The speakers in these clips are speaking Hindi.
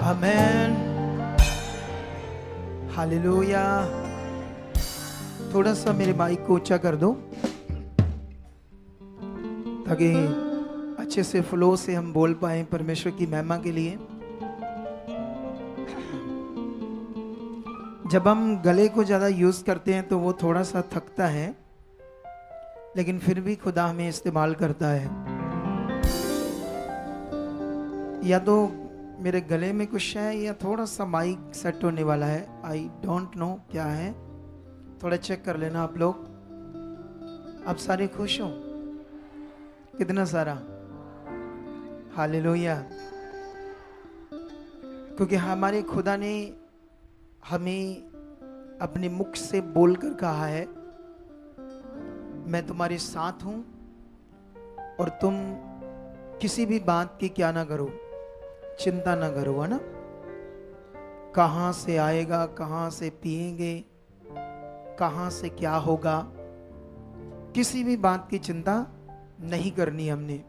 आमेन, हालेलुया। थोड़ा सा मेरे माइक को ऊंचा कर दो ताकि अच्छे से फ्लो से हम बोल पाए परमेश्वर की महिमा के लिए। जब हम गले को ज़्यादा यूज़ करते हैं तो वो थोड़ा सा थकता है, लेकिन फिर भी खुदा हमें इस्तेमाल करता है। या तो मेरे गले में कुछ है या थोड़ा सा माइक सेट होने वाला है, आई डोंट नो क्या है, थोड़ा चेक कर लेना आप लोग। आप सारे खुश हो? कितना सारा? हालेलुया। क्योंकि हमारे खुदा ने हमें अपने मुख से बोलकर कहा है, मैं तुम्हारे साथ हूं और तुम किसी भी बात की क्या ना करो, चिंता ना करो, है ना। कहां से आएगा, कहां से पिएंगे, कहां से क्या होगा, किसी भी बात की चिंता नहीं करनी हमने।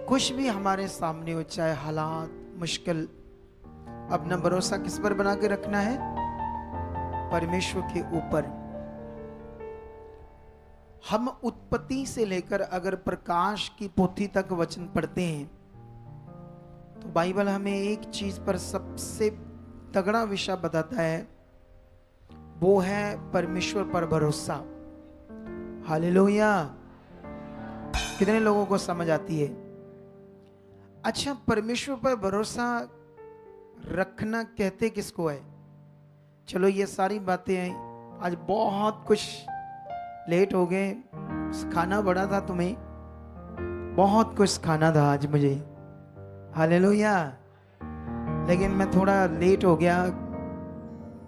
कुछ भी हमारे सामने हो, चाहे हालात मुश्किल, अपना भरोसा किस पर बना के रखना है? परमेश्वर के ऊपर। हम उत्पत्ति से लेकर अगर प्रकाश की पोथी तक वचन पढ़ते हैं तो बाइबल हमें एक चीज पर सबसे तगड़ा विषय बताता है, वो है परमेश्वर पर भरोसा। हालेलुया। कितने लोगों को समझ आती है? अच्छा, परमेश्वर पर भरोसा रखना कहते किसको है? चलो ये सारी बातें, आज बहुत कुछ लेट हो गए, खाना बड़ा था, तुम्हें बहुत कुछ खाना था आज मुझे। हालेलुया। लेकिन मैं थोड़ा लेट हो गया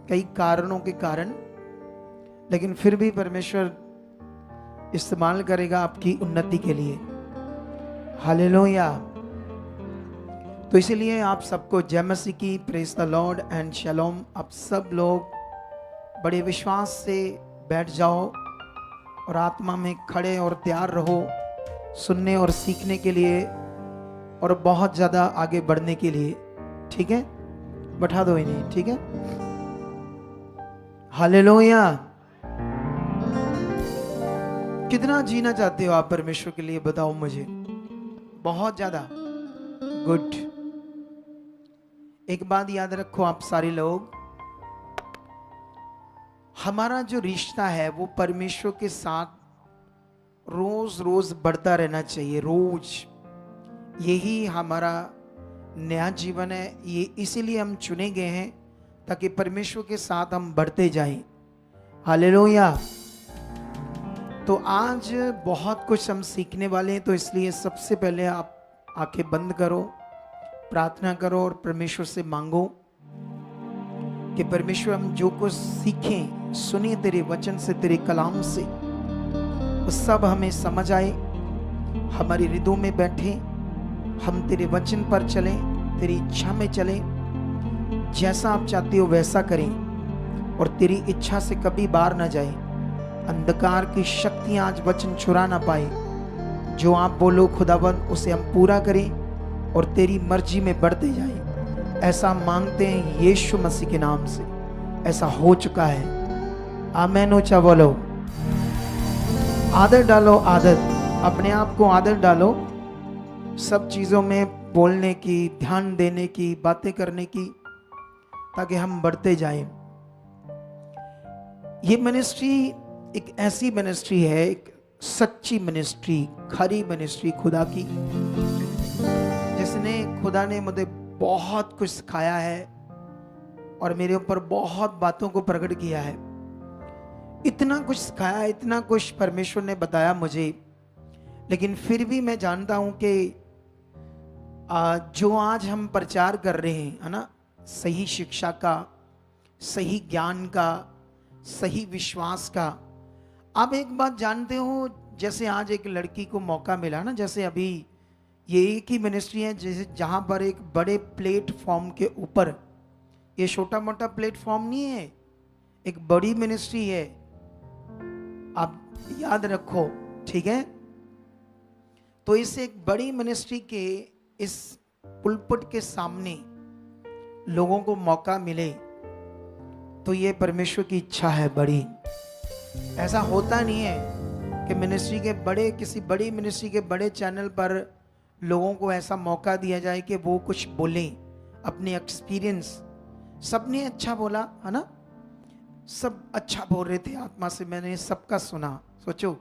कई कारणों के कारण, लेकिन फिर भी परमेश्वर इस्तेमाल करेगा आपकी उन्नति के लिए। हालेलुया। तो इसीलिए आप सबको जय मसीह की, प्रेज द लॉर्ड एंड शलोम। आप सब लोग बड़े विश्वास से बैठ जाओ और आत्मा में खड़े और तैयार रहो सुनने और सीखने के लिए और बहुत ज़्यादा आगे बढ़ने के लिए। ठीक है, बैठा दो इन्हें। ठीक है, हालेलुया। कितना जीना चाहते हो आप परमेश्वर के लिए, बताओ मुझे। बहुत ज़्यादा। गुड। एक बात याद रखो आप सारे लोग, हमारा जो रिश्ता है वो परमेश्वर के साथ रोज रोज बढ़ता रहना चाहिए। रोज यही हमारा नया जीवन है। ये इसीलिए हम चुने गए हैं ताकि परमेश्वर के साथ हम बढ़ते जाएं। हालेलुया। तो आज बहुत कुछ हम सीखने वाले हैं, तो इसलिए सबसे पहले आप आंखें बंद करो, प्रार्थना करो और परमेश्वर से मांगो कि परमेश्वर हम जो कुछ सीखें, सुनिए तेरे वचन से, तेरे कलाम से, वो सब हमें समझ आए, हमारी हृदयों में बैठे, हम तेरे वचन पर चलें, तेरी इच्छा में चलें, जैसा आप चाहते हो वैसा करें और तेरी इच्छा से कभी बाहर ना जाए। अंधकार की शक्तियां आज वचन चुरा ना पाए। जो आप बोलो खुदावंद उसे हम पूरा करें और तेरी मर्जी में बढ़ते जाएं। ऐसा मांगते हैं यीशु मसीह के नाम से। ऐसा हो चुका है। आमीन। ऊंचा बोलो। आदत डालो, आदत, अपने आप को आदत डालो सब चीज़ों में बोलने की, ध्यान देने की, बातें करने की, ताकि हम बढ़ते जाएं। ये मिनिस्ट्री एक ऐसी मिनिस्ट्री है, एक सच्ची मिनिस्ट्री, खरी मिनिस्ट्री खुदा की, जिसने खुदा ने मुझे बहुत कुछ सिखाया है और मेरे ऊपर बहुत बातों को प्रकट किया है। इतना कुछ सिखाया, इतना कुछ परमेश्वर ने बताया मुझे, लेकिन फिर भी मैं जानता हूं कि जो आज हम प्रचार कर रहे हैं, है ना, सही शिक्षा का, सही ज्ञान का, सही विश्वास का। आप एक बात जानते हो, जैसे आज एक लड़की को मौका मिला ना, जैसे अभी ये एक ही मिनिस्ट्री है जैसे जहां पर एक बड़े प्लेटफॉर्म के ऊपर, ये छोटा मोटा प्लेटफॉर्म नहीं है, एक बड़ी मिनिस्ट्री है, आप याद रखो। ठीक है, तो इस एक बड़ी मिनिस्ट्री के इस पुलपट के सामने लोगों को मौका मिले तो ये परमेश्वर की इच्छा है बड़ी। ऐसा होता नहीं है कि मिनिस्ट्री के बड़े, किसी बड़ी मिनिस्ट्री के बड़े चैनल पर लोगों को ऐसा मौका दिया जाए कि वो कुछ बोलें अपने एक्सपीरियंस। सबने अच्छा बोला है ना, सब अच्छा बोल रहे थे आत्मा से, मैंने सबका सुना। सोचो,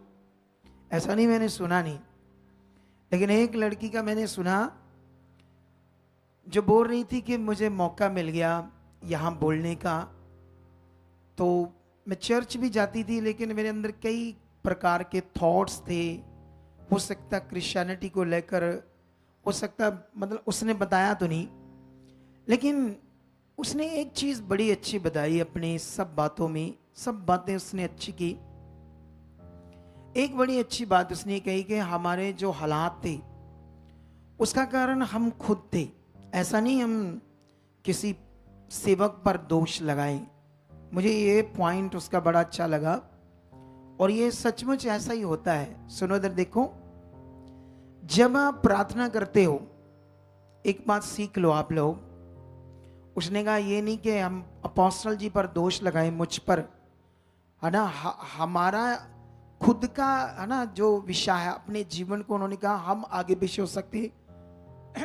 ऐसा नहीं मैंने सुना नहीं, लेकिन एक लड़की का मैंने सुना जो बोल रही थी कि मुझे मौका मिल गया यहाँ बोलने का, तो मैं चर्च भी जाती थी लेकिन मेरे अंदर कई प्रकार के थॉट्स थे। हो सकता क्रिश्चियनिटी को लेकर, हो सकता, मतलब उसने बताया तो नहीं, लेकिन उसने एक चीज़ बड़ी अच्छी बताई अपनी सब बातों में। सब बातें उसने अच्छी की। एक बड़ी अच्छी बात उसने कही कि हमारे जो हालात थे उसका कारण हम खुद थे। ऐसा नहीं हम किसी सेवक पर दोष लगाएं। मुझे ये पॉइंट उसका बड़ा अच्छा लगा और ये सचमुच ऐसा ही होता है। सुनो इधर देखो, जब आप प्रार्थना करते हो एक बात सीख लो आप लोग। उसने कहा ये नहीं कि हम अपोस्टल जी पर दोष लगाएं, मुझ पर, है ना, हमारा खुद का, है ना, जो विषय है अपने जीवन को, उन्होंने कहा हम आगे पीछे हो सकते,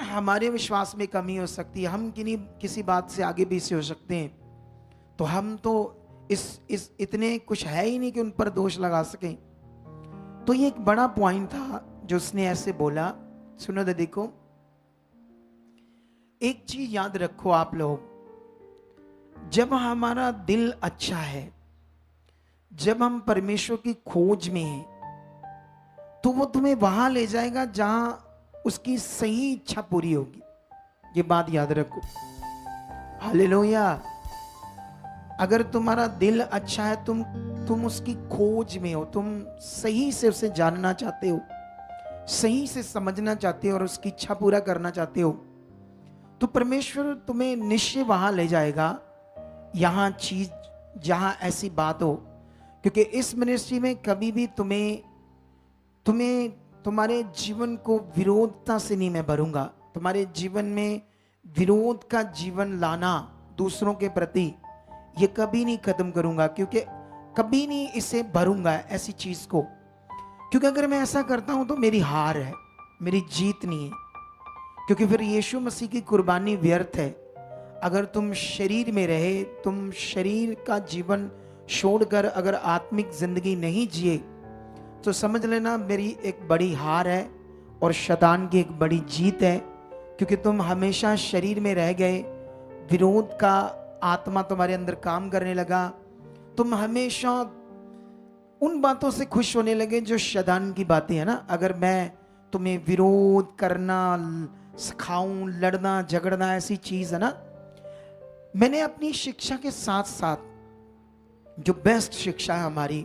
हमारे विश्वास में कमी हो सकती है, हम किसी बात से आगे पीछे हो सकते हैं, तो हम तो इस इतने कुछ है ही नहीं कि उन पर दोष लगा सकें। तो ये एक बड़ा पॉइंट था जो उसने ऐसे बोला। सुनो तो देखो, एक चीज याद रखो आप लोग, जब हमारा दिल अच्छा है, जब हम परमेश्वर की खोज में हैं, तो वो तुम्हें वहां ले जाएगा जहां उसकी सही इच्छा पूरी होगी। ये बात याद रखो। हालेलुया। अगर तुम्हारा दिल अच्छा है, तुम उसकी खोज में हो, तुम सही से उसे जानना चाहते हो, सही से समझना चाहते हो और उसकी इच्छा पूरा करना चाहते हो, तो परमेश्वर तुम्हें निश्चय वहां ले जाएगा यहां चीज जहां ऐसी बात हो। क्योंकि इस मिनिस्ट्री में कभी भी तुम्हारे जीवन को विरोधता से नहीं मैं भरूंगा। तुम्हारे जीवन में विरोध का जीवन लाना दूसरों के प्रति, ये कभी नहीं खत्म करूंगा, क्योंकि कभी नहीं इसे भरूंगा ऐसी चीज को। क्योंकि अगर मैं ऐसा करता हूं तो मेरी हार है, मेरी जीत नहीं है। क्योंकि फिर यीशु मसीह की कुर्बानी व्यर्थ है। अगर तुम शरीर में रहे, तुम शरीर का जीवन छोड़कर अगर आत्मिक जिंदगी नहीं जिए, तो समझ लेना मेरी एक बड़ी हार है और शैतान की एक बड़ी जीत है। क्योंकि तुम हमेशा शरीर में रह गए, विरोध का आत्मा तुम्हारे अंदर काम करने लगा, तुम हमेशा उन बातों से खुश होने लगे जो शैतान की बातें है ना। अगर मैं तुम्हें विरोध करना सिखाऊं, लड़ना झगड़ना, ऐसी चीज है ना, मैंने अपनी शिक्षा के साथ साथ जो बेस्ट शिक्षा है हमारी,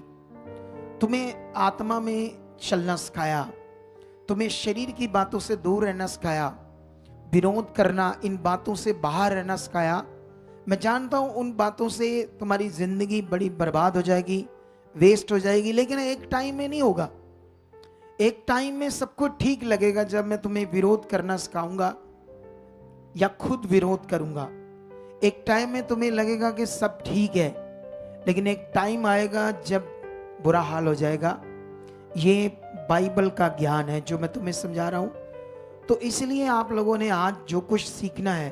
तुम्हें आत्मा में चलना सिखाया, तुम्हें शरीर की बातों से दूर रहना सिखाया, विरोध करना, इन बातों से बाहर रहना सिखाया। मैं जानता हूं उन बातों से तुम्हारी जिंदगी बड़ी बर्बाद हो जाएगी, वेस्ट हो जाएगी, लेकिन एक टाइम में नहीं होगा। एक टाइम में सबको ठीक लगेगा जब मैं तुम्हें विरोध करना सिखाऊंगा या खुद विरोध करूंगा। एक टाइम में तुम्हें लगेगा कि सब ठीक है, लेकिन एक टाइम आएगा जब बुरा हाल हो जाएगा। ये बाइबल का ज्ञान है जो मैं तुम्हें समझा रहा हूं। तो इसलिए आप लोगों ने आज जो कुछ सीखना है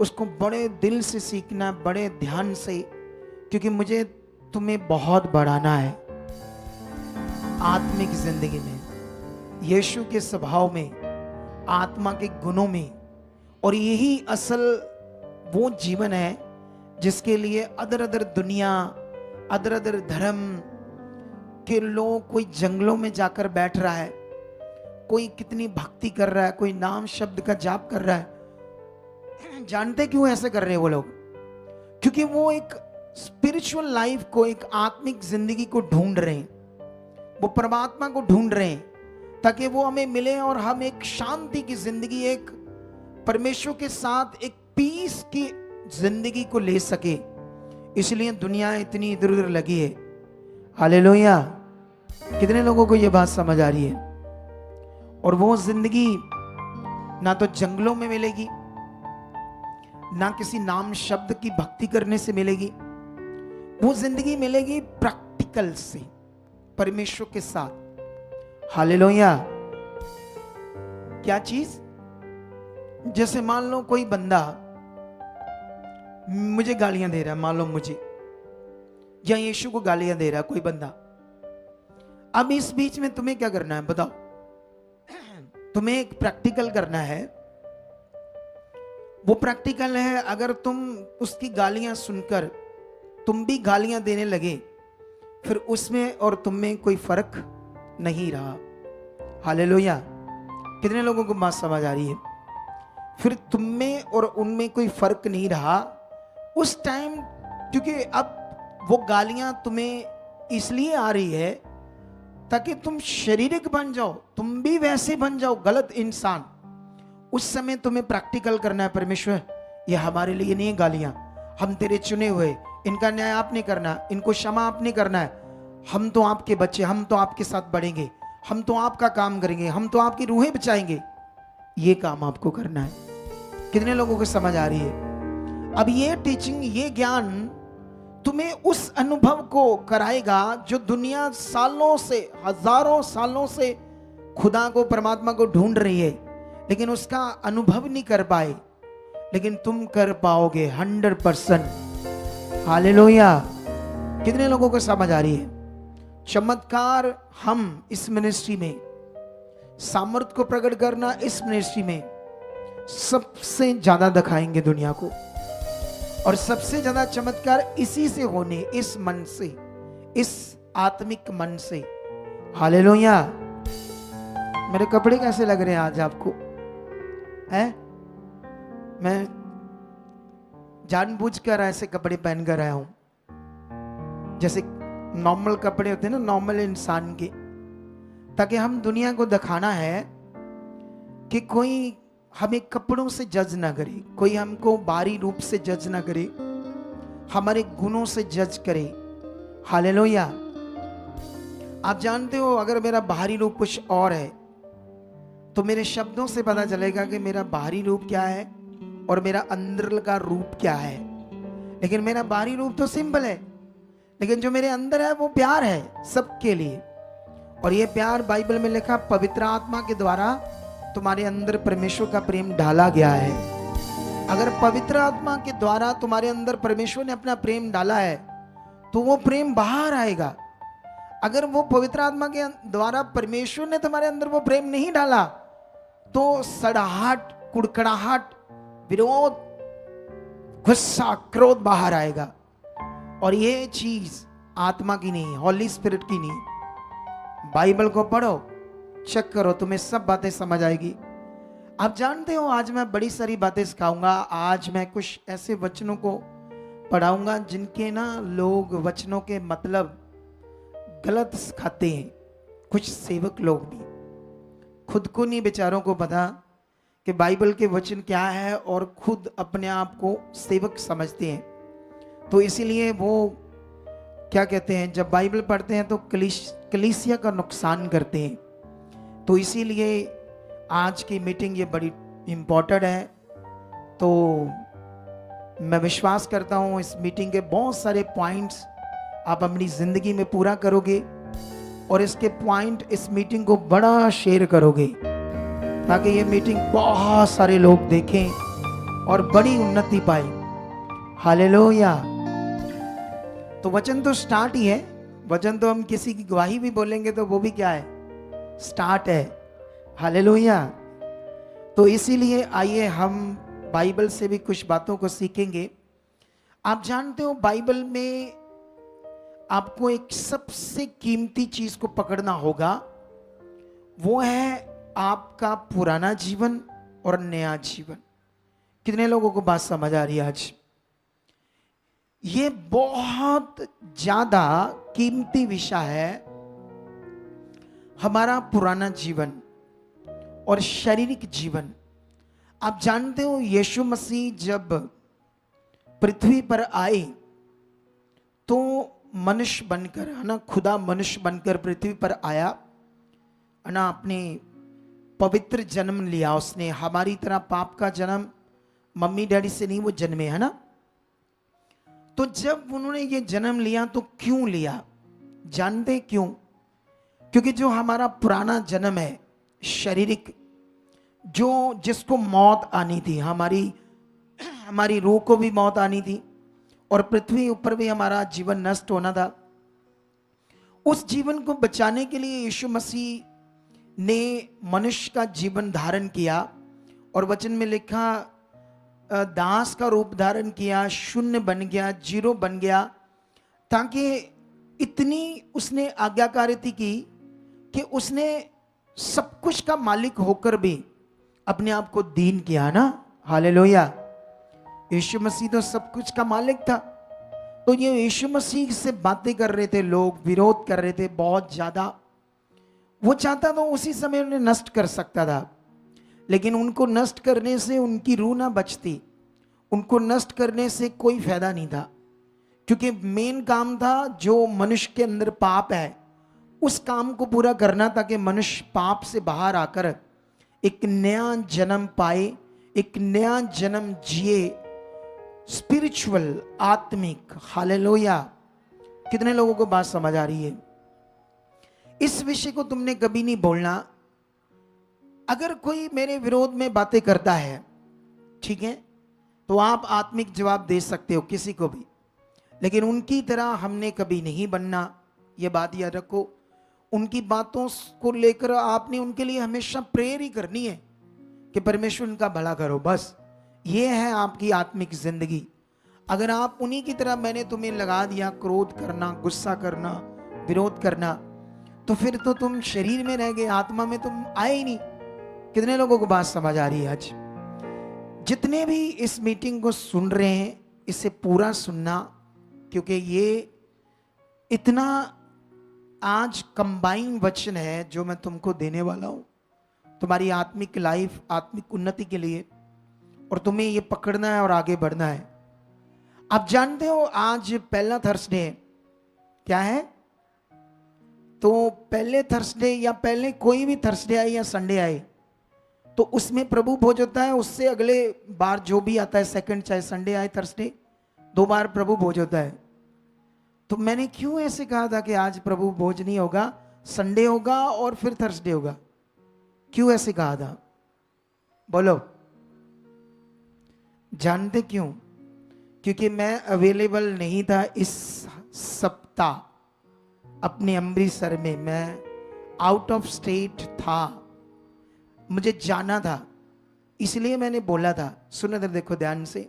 उसको बड़े दिल से सीखना, बड़े ध्यान से, क्योंकि मुझे तुम्हें बहुत बढ़ाना है आत्मिक जिंदगी में, यीशु के स्वभाव में, आत्मा के गुणों में। और यही असल वो जीवन है जिसके लिए अदर अदर दुनिया, अदर अदर धर्म के लोग, कोई जंगलों में जाकर बैठ रहा है, कोई कितनी भक्ति कर रहा है, कोई नाम शब्द का जाप कर रहा है। जानते क्यों ऐसे कर रहे हैं वो लोग? क्योंकि वो एक स्पिरिचुअल लाइफ को, एक आत्मिक जिंदगी को ढूंढ रहे हैं, वो परमात्मा को ढूंढ रहे हैं ताकि वो हमें मिले और हम एक शांति की जिंदगी, एक परमेश्वर के साथ एक पीस की जिंदगी को ले सके। इसलिए दुनिया इतनी इधर उधर लगी है। हालेलुया। कितने लोगों को ये बात समझ आ रही है? और वो जिंदगी ना तो जंगलों में मिलेगी, ना किसी नाम शब्द की भक्ति करने से मिलेगी। वो जिंदगी मिलेगी प्रैक्टिकल से, परमेश्वर के साथ। हालेलुया। क्या चीज? जैसे मान लो कोई बंदा मुझे गालियां दे रहा है, मान लो मुझे या यीशु को गालियां दे रहा है कोई बंदा। अब इस बीच में तुम्हें क्या करना है बताओ? तुम्हें एक प्रैक्टिकल करना है। वो प्रैक्टिकल है, अगर तुम उसकी गालियां सुनकर तुम भी गालियां देने लगे, फिर उसमें और तुम में कोई फर्क नहीं रहा। हालेलुया। कितने लोगों को बात समझ आ रही है? फिर तुम में और उनमें कोई फर्क नहीं रहा उस टाइम, क्योंकि अब वो गालियां तुम्हें इसलिए आ रही है ताकि तुम शारीरिक बन जाओ, तुम भी वैसे बन जाओ गलत इंसान। उस समय तुम्हें प्रैक्टिकल करना है, परमेश्वर ये हमारे लिए नहीं है गालियां, हम तेरे चुने हुए, इनका न्याय आपने करना, इनको क्षमा आपने करना है। हम तो आपके बच्चे, हम तो आपके साथ बढ़ेंगे, हम तो आपका काम करेंगे, हम तो आपकी रूहें बचाएंगे। ये काम आपको करना है। कितने लोगों को समझ आ रही है? अब ये टीचिंग, ये ज्ञान तुम्हें उस अनुभव को कराएगा जो दुनिया सालों से, हजारों सालों से खुदा को, परमात्मा को ढूंढ रही है, लेकिन उसका अनुभव नहीं कर पाए, लेकिन तुम कर पाओगे 100%। हालेलुया। कितने लोगों को समझ आ रही है? चमत्कार हम इस मिनिस्ट्री में, सामर्थ को प्रकट करना इस मिनिस्ट्री में सबसे ज्यादा दिखाएंगे दुनिया को, और सबसे ज्यादा चमत्कार इसी से होने, इस मन से, इस आत्मिक मन से। हालेलुया। मेरे कपड़े कैसे लग रहे हैं आज आपको? है मैं जानबूझकर ऐसे कपड़े पहनकर आया हूं, जैसे नॉर्मल कपड़े होते हैं ना नॉर्मल इंसान के, ताकि हम दुनिया को दिखाना है कि कोई हमें कपड़ों से जज ना करे, कोई हमको बाहरी रूप से जज ना करे, हमारे गुणों से जज करे। हालेलुया। आप जानते हो, अगर मेरा बाहरी रूप कुछ और है तो मेरे शब्दों से पता चलेगा कि मेरा बाहरी रूप क्या है और मेरा अंदर का रूप क्या है। लेकिन मेरा बाहरी रूप तो सिंपल है, लेकिन जो मेरे अंदर है वो प्यार है सबके लिए। और ये प्यार बाइबल में लिखा, पवित्र आत्मा के द्वारा तुम्हारे अंदर परमेश्वर का प्रेम डाला गया है। अगर पवित्र आत्मा के द्वारा तुम्हारे अंदर परमेश्वर ने अपना प्रेम डाला है तो वो प्रेम बाहर आएगा। अगर वो पवित्र आत्मा के द्वारा परमेश्वर ने तुम्हारे अंदर वो प्रेम नहीं डाला तो सड़ाहट, कुड़कड़ाहट, विरोध, गुस्सा, क्रोध बाहर आएगा। और ये चीज आत्मा की नहीं, हॉली स्पिरिट की नहीं। बाइबल को पढ़ो, चेक करो, तुम्हें सब बातें समझ आएगी। आप जानते हो आज मैं बड़ी सारी बातें सिखाऊंगा। आज मैं कुछ ऐसे वचनों को पढ़ाऊंगा जिनके ना लोग वचनों के मतलब गलत सिखाते हैं। कुछ सेवक लोग भी खुद को नहीं बेचारों को पता कि बाइबल के वचन क्या है, और खुद अपने आप को सेवक समझते हैं। तो इसीलिए वो क्या कहते हैं, जब बाइबल पढ़ते हैं तो कलीसिया का नुकसान करते हैं। तो इसीलिए आज की मीटिंग ये बड़ी इम्पोर्टेंट है। तो मैं विश्वास करता हूँ इस मीटिंग के बहुत सारे पॉइंट्स आप अपनी ज़िंदगी में पूरा करोगे, और इसके पॉइंट, इस मीटिंग को बड़ा शेयर करोगे, ताकि ये मीटिंग बहुत सारे लोग देखें और बड़ी उन्नति पाए। हालेलुया। तो वचन तो स्टार्ट ही है। वचन तो हम किसी की गवाही भी बोलेंगे तो वो भी क्या है, स्टार्ट है। हालेलुया। तो इसीलिए आइए हम बाइबल से भी कुछ बातों को सीखेंगे। आप जानते हो बाइबल में आपको एक सबसे कीमती चीज को पकड़ना होगा, वो है आपका पुराना जीवन और नया जीवन। कितने लोगों को बात समझ आ रही है आज? ये बहुत ज्यादा कीमती विषय है, हमारा पुराना जीवन और शारीरिक जीवन। आप जानते हो यीशु मसीह जब पृथ्वी पर आए तो मनुष्य बनकर, है ना, खुदा मनुष्य बनकर पृथ्वी पर आया, है ना, अपने पवित्र जन्म लिया उसने। हमारी तरह पाप का जन्म मम्मी डैडी से नहीं वो जन्मे, है ना। तो जब उन्होंने ये जन्म लिया तो क्यों लिया, जानते क्यों? क्योंकि जो हमारा पुराना जन्म है शारीरिक, जो जिसको मौत आनी थी, हमारी रूह को भी मौत आनी थी और पृथ्वी ऊपर भी हमारा जीवन नष्ट होना था, उस जीवन को बचाने के लिए यीशु मसीह ने मनुष्य का जीवन धारण किया। और वचन में लिखा दास का रूप धारण किया, शून्य बन गया, जीरो बन गया, ताकि इतनी उसने आज्ञाकारिता की कि उसने सब कुछ का मालिक होकर भी अपने आप को दीन किया ना। हालेलुया। यीशु मसीह तो सब कुछ का मालिक था। तो ये यीशु मसीह से बातें कर रहे थे लोग, विरोध कर रहे थे बहुत ज्यादा। वो चाहता तो उसी समय उन्हें नष्ट कर सकता था, लेकिन उनको नष्ट करने से उनकी रूह ना बचती, उनको नष्ट करने से कोई फायदा नहीं था। क्योंकि मेन काम था जो मनुष्य के अंदर पाप है उस काम को पूरा करना, ताकि मनुष्य पाप से बाहर आकर एक नया जन्म पाए, एक नया जन्म जिए, स्पिरिचुअल, आत्मिक। हालेलुया। कितने लोगों को बात समझ आ रही है? इस विषय को तुमने कभी नहीं बोलना। अगर कोई मेरे विरोध में बातें करता है, ठीक है, तो आप आत्मिक जवाब दे सकते हो किसी को भी, लेकिन उनकी तरह हमने कभी नहीं बनना। ये बात याद रखो। उनकी बातों को लेकर आपने उनके लिए हमेशा प्रेयर ही करनी है कि परमेश्वर उनका भला करो, बस ये है आपकी आत्मिक जिंदगी। अगर आप उन्हीं की तरह मैंने तुम्हें लगा दिया क्रोध करना, गुस्सा करना, विरोध करना, तो फिर तो तुम शरीर में रह गए, आत्मा में तुम आए ही नहीं। कितने लोगों को बात समझ आ रही है? आज जितने भी इस मीटिंग को सुन रहे हैं, इसे पूरा सुनना, क्योंकि ये इतना आज कंबाइन वचन है जो मैं तुमको देने वाला हूं तुम्हारी आत्मिक लाइफ, आत्मिक उन्नति के लिए, और तुम्हें ये पकड़ना है और आगे बढ़ना है। आप जानते हो आज पहला थर्सडे क्या है? तो पहले थर्सडे या पहले कोई भी थर्सडे आए या संडे आए तो उसमें प्रभु भोज होता है। उससे अगले बार जो भी आता है सेकंड, चाहे संडे आए थर्सडे, 2 बार प्रभु भोज होता है। तो मैंने क्यों ऐसे कहा था कि आज प्रभु भोज नहीं होगा, संडे होगा और फिर थर्सडे होगा? क्यों ऐसे कहा था? बोलो। जानते क्यों? क्योंकि मैं अवेलेबल नहीं था इस सप्ताह अपने अमृतसर में। मैं आउट ऑफ स्टेट था, मुझे जाना था, इसलिए मैंने बोला था। सुनो इधर देखो ध्यान से।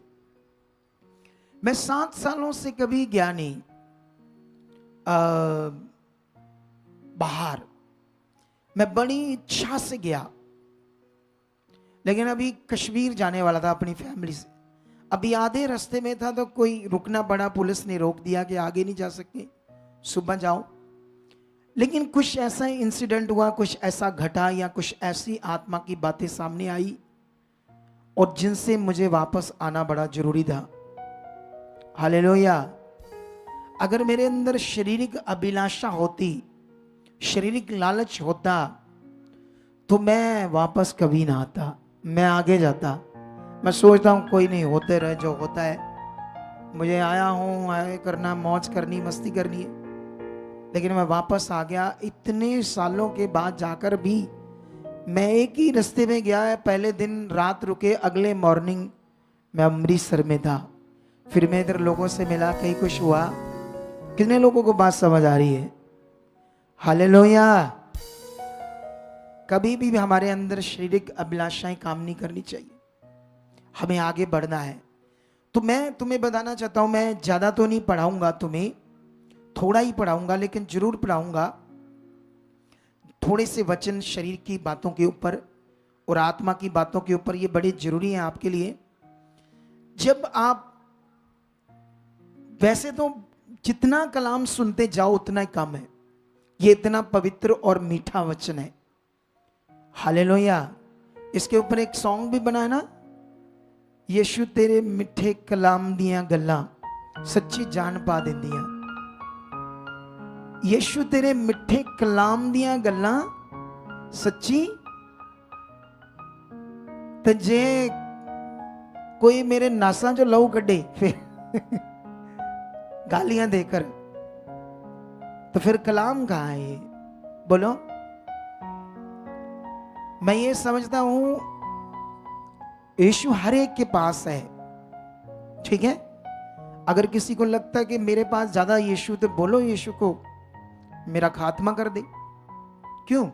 मैं 7 सालों से कभी गया नहीं बाहर। मैं बड़ी इच्छा से गया, लेकिन अभी कश्मीर जाने वाला था अपनी फैमिली से। अभी आधे रास्ते में था तो कोई रुकना पड़ा, पुलिस ने रोक दिया कि आगे नहीं जा सकते, सुबह जाओ। लेकिन कुछ ऐसा इंसिडेंट हुआ, कुछ ऐसा घटा, या कुछ ऐसी आत्मा की बातें सामने आई और जिनसे मुझे वापस आना बड़ा जरूरी था। हालेलुया। अगर मेरे अंदर शारीरिक अभिलाषा होती, शारीरिक लालच होता, तो मैं वापस कभी ना आता, मैं आगे जाता। मैं सोचता हूँ कोई नहीं, होते रहे जो होता है, मुझे आया हूँ आए करना, मौज करनी, मस्ती करनी है। लेकिन मैं वापस आ गया। इतने सालों के बाद जाकर भी मैं एक ही रास्ते में गया है। पहले दिन रात रुके, अगले मॉर्निंग मैं अमृतसर में था। फिर मैं इधर लोगों से मिला, कहीं कुछ हुआ। कितने लोगों को बात समझ आ रही है? हालेलुया। कभी भी हमारे अंदर शारीरिक अभिलाषाएं काम नहीं करनी चाहिए, हमें आगे बढ़ना है। तो मैं तुम्हें बताना चाहता हूं, मैं ज्यादा तो नहीं पढ़ाऊंगा तुम्हें, थोड़ा ही पढ़ाऊंगा, लेकिन जरूर पढ़ाऊंगा थोड़े से वचन शरीर की बातों के ऊपर और आत्मा की बातों के ऊपर। ये बड़े जरूरी हैं आपके लिए। जब आप, वैसे तो जितना कलाम सुनते जाओ उतना ही कम है, ये इतना पवित्र और मीठा वचन है। हालेलुया। इसके ऊपर एक सॉन्ग भी बना है ना, यीशु तेरे मिठे कलाम दियां गल्लां सच्ची जान पा देंदियां। यीशु तेरे मिठे कलाम दियां गल्लां सच्ची, ते जे कोई मेरे नासा जो लहू कड्डे फिर गालियां देकर, तो फिर कलाम कहाँ है ये? बोलो। मैं ये समझता हूं यीशु हर एक के पास है, ठीक है। अगर किसी को लगता है कि मेरे पास ज्यादा यीशु, तो बोलो यीशु को मेरा खात्मा कर दे। क्यों?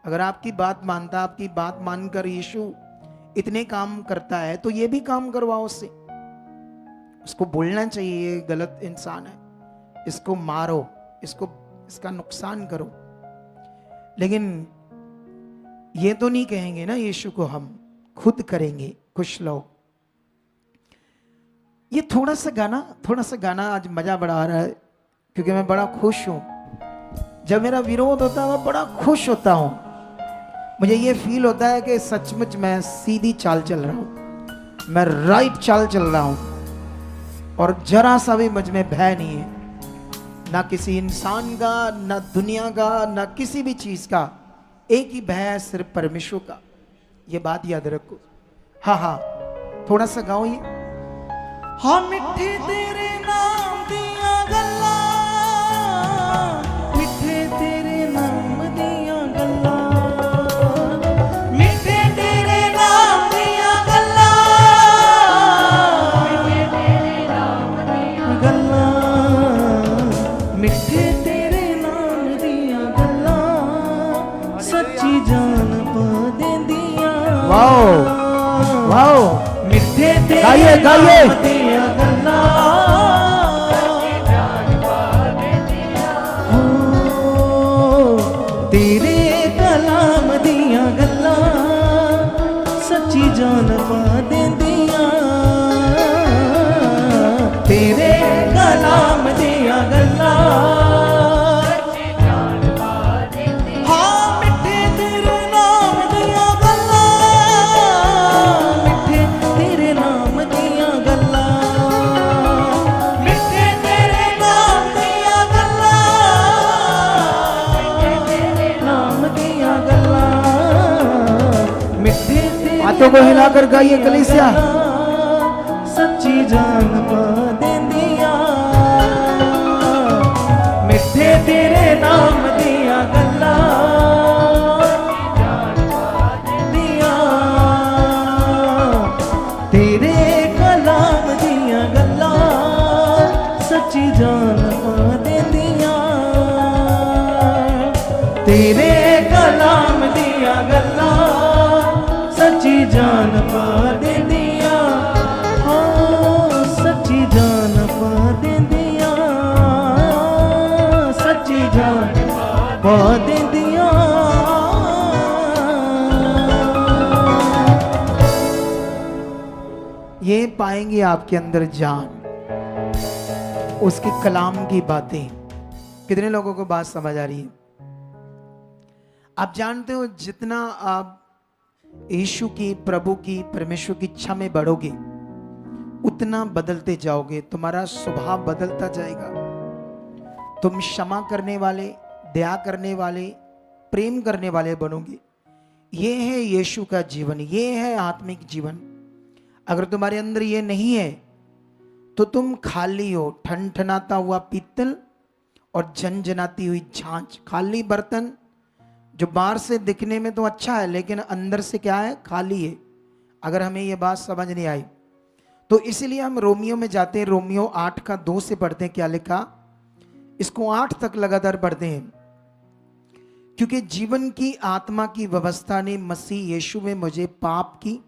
अगर आपकी बात मानता, आपकी बात मानकर यीशु इतने काम करता है, तो ये भी काम करवाओ उससे। उसको बोलना चाहिए ये गलत इंसान है, इसको मारो, इसका नुकसान करो, लेकिन ये तो नहीं कहेंगे ना यीशु को, हम खुद करेंगे कुछ लोग। ये थोड़ा सा गाना आज मजा बड़ा आ रहा है, क्योंकि मैं बड़ा खुश हूं। जब मेरा विरोध होता है मैं बड़ा खुश होता हूं। मुझे ये फील होता है कि सचमुच मैं सीधी चाल चल रहा हूं, मैं राइट चाल चल रहा हूं, और जरा सा भी मुझ में भय नहीं है, ना किसी इंसान का, ना दुनिया का, ना किसी भी चीज का। एक ही भय है, सिर्फ परमेश्वर का। ये बात याद रखो। हाँ, थोड़ा सा गाओ ये। हाँ मिठे तेरे नाम दिया गल्ला, मिठे तेरे नाम दिया गल्ला, मिठे तेरे नाम दिया गल्ला, मिठे तेरे नाम दिया गल्ला, मिठे तेरे नाम दिया गल्ला, सच्ची जान पा देंदिया। वाओ वाओ, मिठे तेरे नाम दिया गल्ला, तेरे कलाम दिया गल्ला, सच्ची जान पा देंदिया, तेरे कलाम दिया गल्ला, सच्ची जान पा देंदिया। हाँ मिठे तेरे नाम दिया गल्ला, मिठे तेरे नाम दिया गल्ला, मिठे तेरे नाम दिया गल्ला, हाथों को हिलाकर गाइए कलीसिया। सच्ची जान पा देंदिया, मिठे तेरे नाम दिया गल्ला, दिया, तेरे कलाम दिया गल्ला, सच्ची जान पा देंदिया, तेरे कलाम दिया गल्ला, सच्ची जान पा देंदिया। हाँ सच्ची जान पा देंदिया, सच्ची जान पा देंदिया। ये पाएंगे आपके अंदर जान, उसके कलाम की बातें। कितने लोगों को बात समझ आ रही है? आप जानते हो जितना आप यीशु की, प्रभु की, परमेश्वर की इच्छा में बढ़ोगे, उतना बदलते जाओगे, तुम्हारा स्वभाव बदलता जाएगा। तुम क्षमा करने वाले, दया करने वाले, प्रेम करने वाले बनोगे। ये है यीशु का जीवन, ये है आत्मिक जीवन। अगर तुम्हारे अंदर ये नहीं है तो तुम खाली हो, ठनठनाता हुआ पीतल और झनझनाती हुई झांझ, खाली बर्तन जो बाहर से दिखने में तो अच्छा है लेकिन अंदर से क्या है? खाली है। अगर हमें ये बात समझ नहीं आई तो इसीलिए हम रोमियो में जाते हैं, रोमियो 8:2 से पढ़ते हैं। क्या लिखा? इसको 8 तक लगातार पढ़ते हैं। क्योंकि जीवन की आत्मा की व्यवस्था ने मसीह यीशु में मुझे पाप की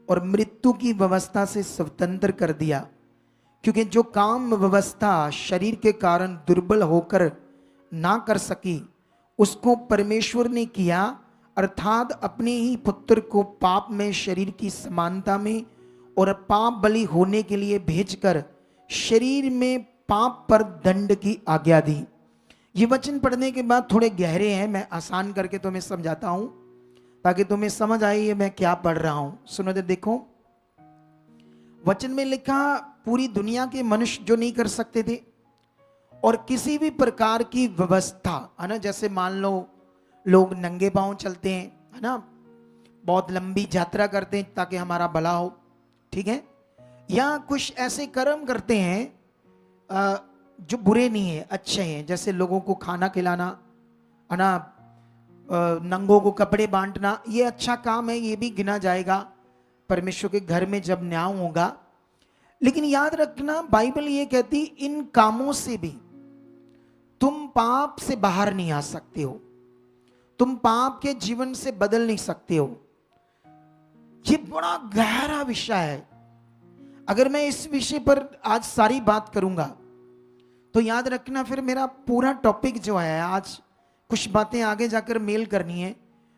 और मृत्यु की व्यवस्था से स्वतंत्र कर दिया। क्योंकि जो काम व्यवस्था शरीर के कारण दुर्बल होकर ना कर सकी, उसको परमेश्वर ने किया, अर्थात अपने ही पुत्र को पाप में शरीर की समानता में और पाप बलि होने के लिए भेजकर शरीर में पाप पर दंड की आज्ञा दी। ये वचन पढ़ने के बाद थोड़े गहरे हैं, मैं आसान करके तुम्हें समझाता हूं ताकि तुम्हें समझ आए ये मैं क्या पढ़ रहा हूं। सुनो तो देखो, वचन में लिखा पूरी दुनिया के मनुष्य जो नहीं कर सकते थे और किसी भी प्रकार की व्यवस्था, है ना, जैसे मान लो लोग नंगे पांव चलते हैं, है ना, बहुत लंबी यात्रा करते हैं ताकि हमारा भला हो, ठीक है, या कुछ ऐसे कर्म करते हैं जो बुरे नहीं है, अच्छे हैं, जैसे लोगों को खाना खिलाना, है ना, नंगों को कपड़े बांटना, ये अच्छा काम है, ये भी गिना जाएगा परमेश्वर के घर में जब न्याय होगा। लेकिन याद रखना, बाइबल ये कहती इन कामों से भी तुम पाप से बाहर नहीं आ सकते हो, तुम पाप के जीवन से बदल नहीं सकते हो। ये बड़ा गहरा विषय है। अगर मैं इस विषय पर आज सारी बात करूंगा तो याद रखना फिर मेरा पूरा टॉपिक जो है, आज कुछ बातें आगे जाकर मेल करनी है,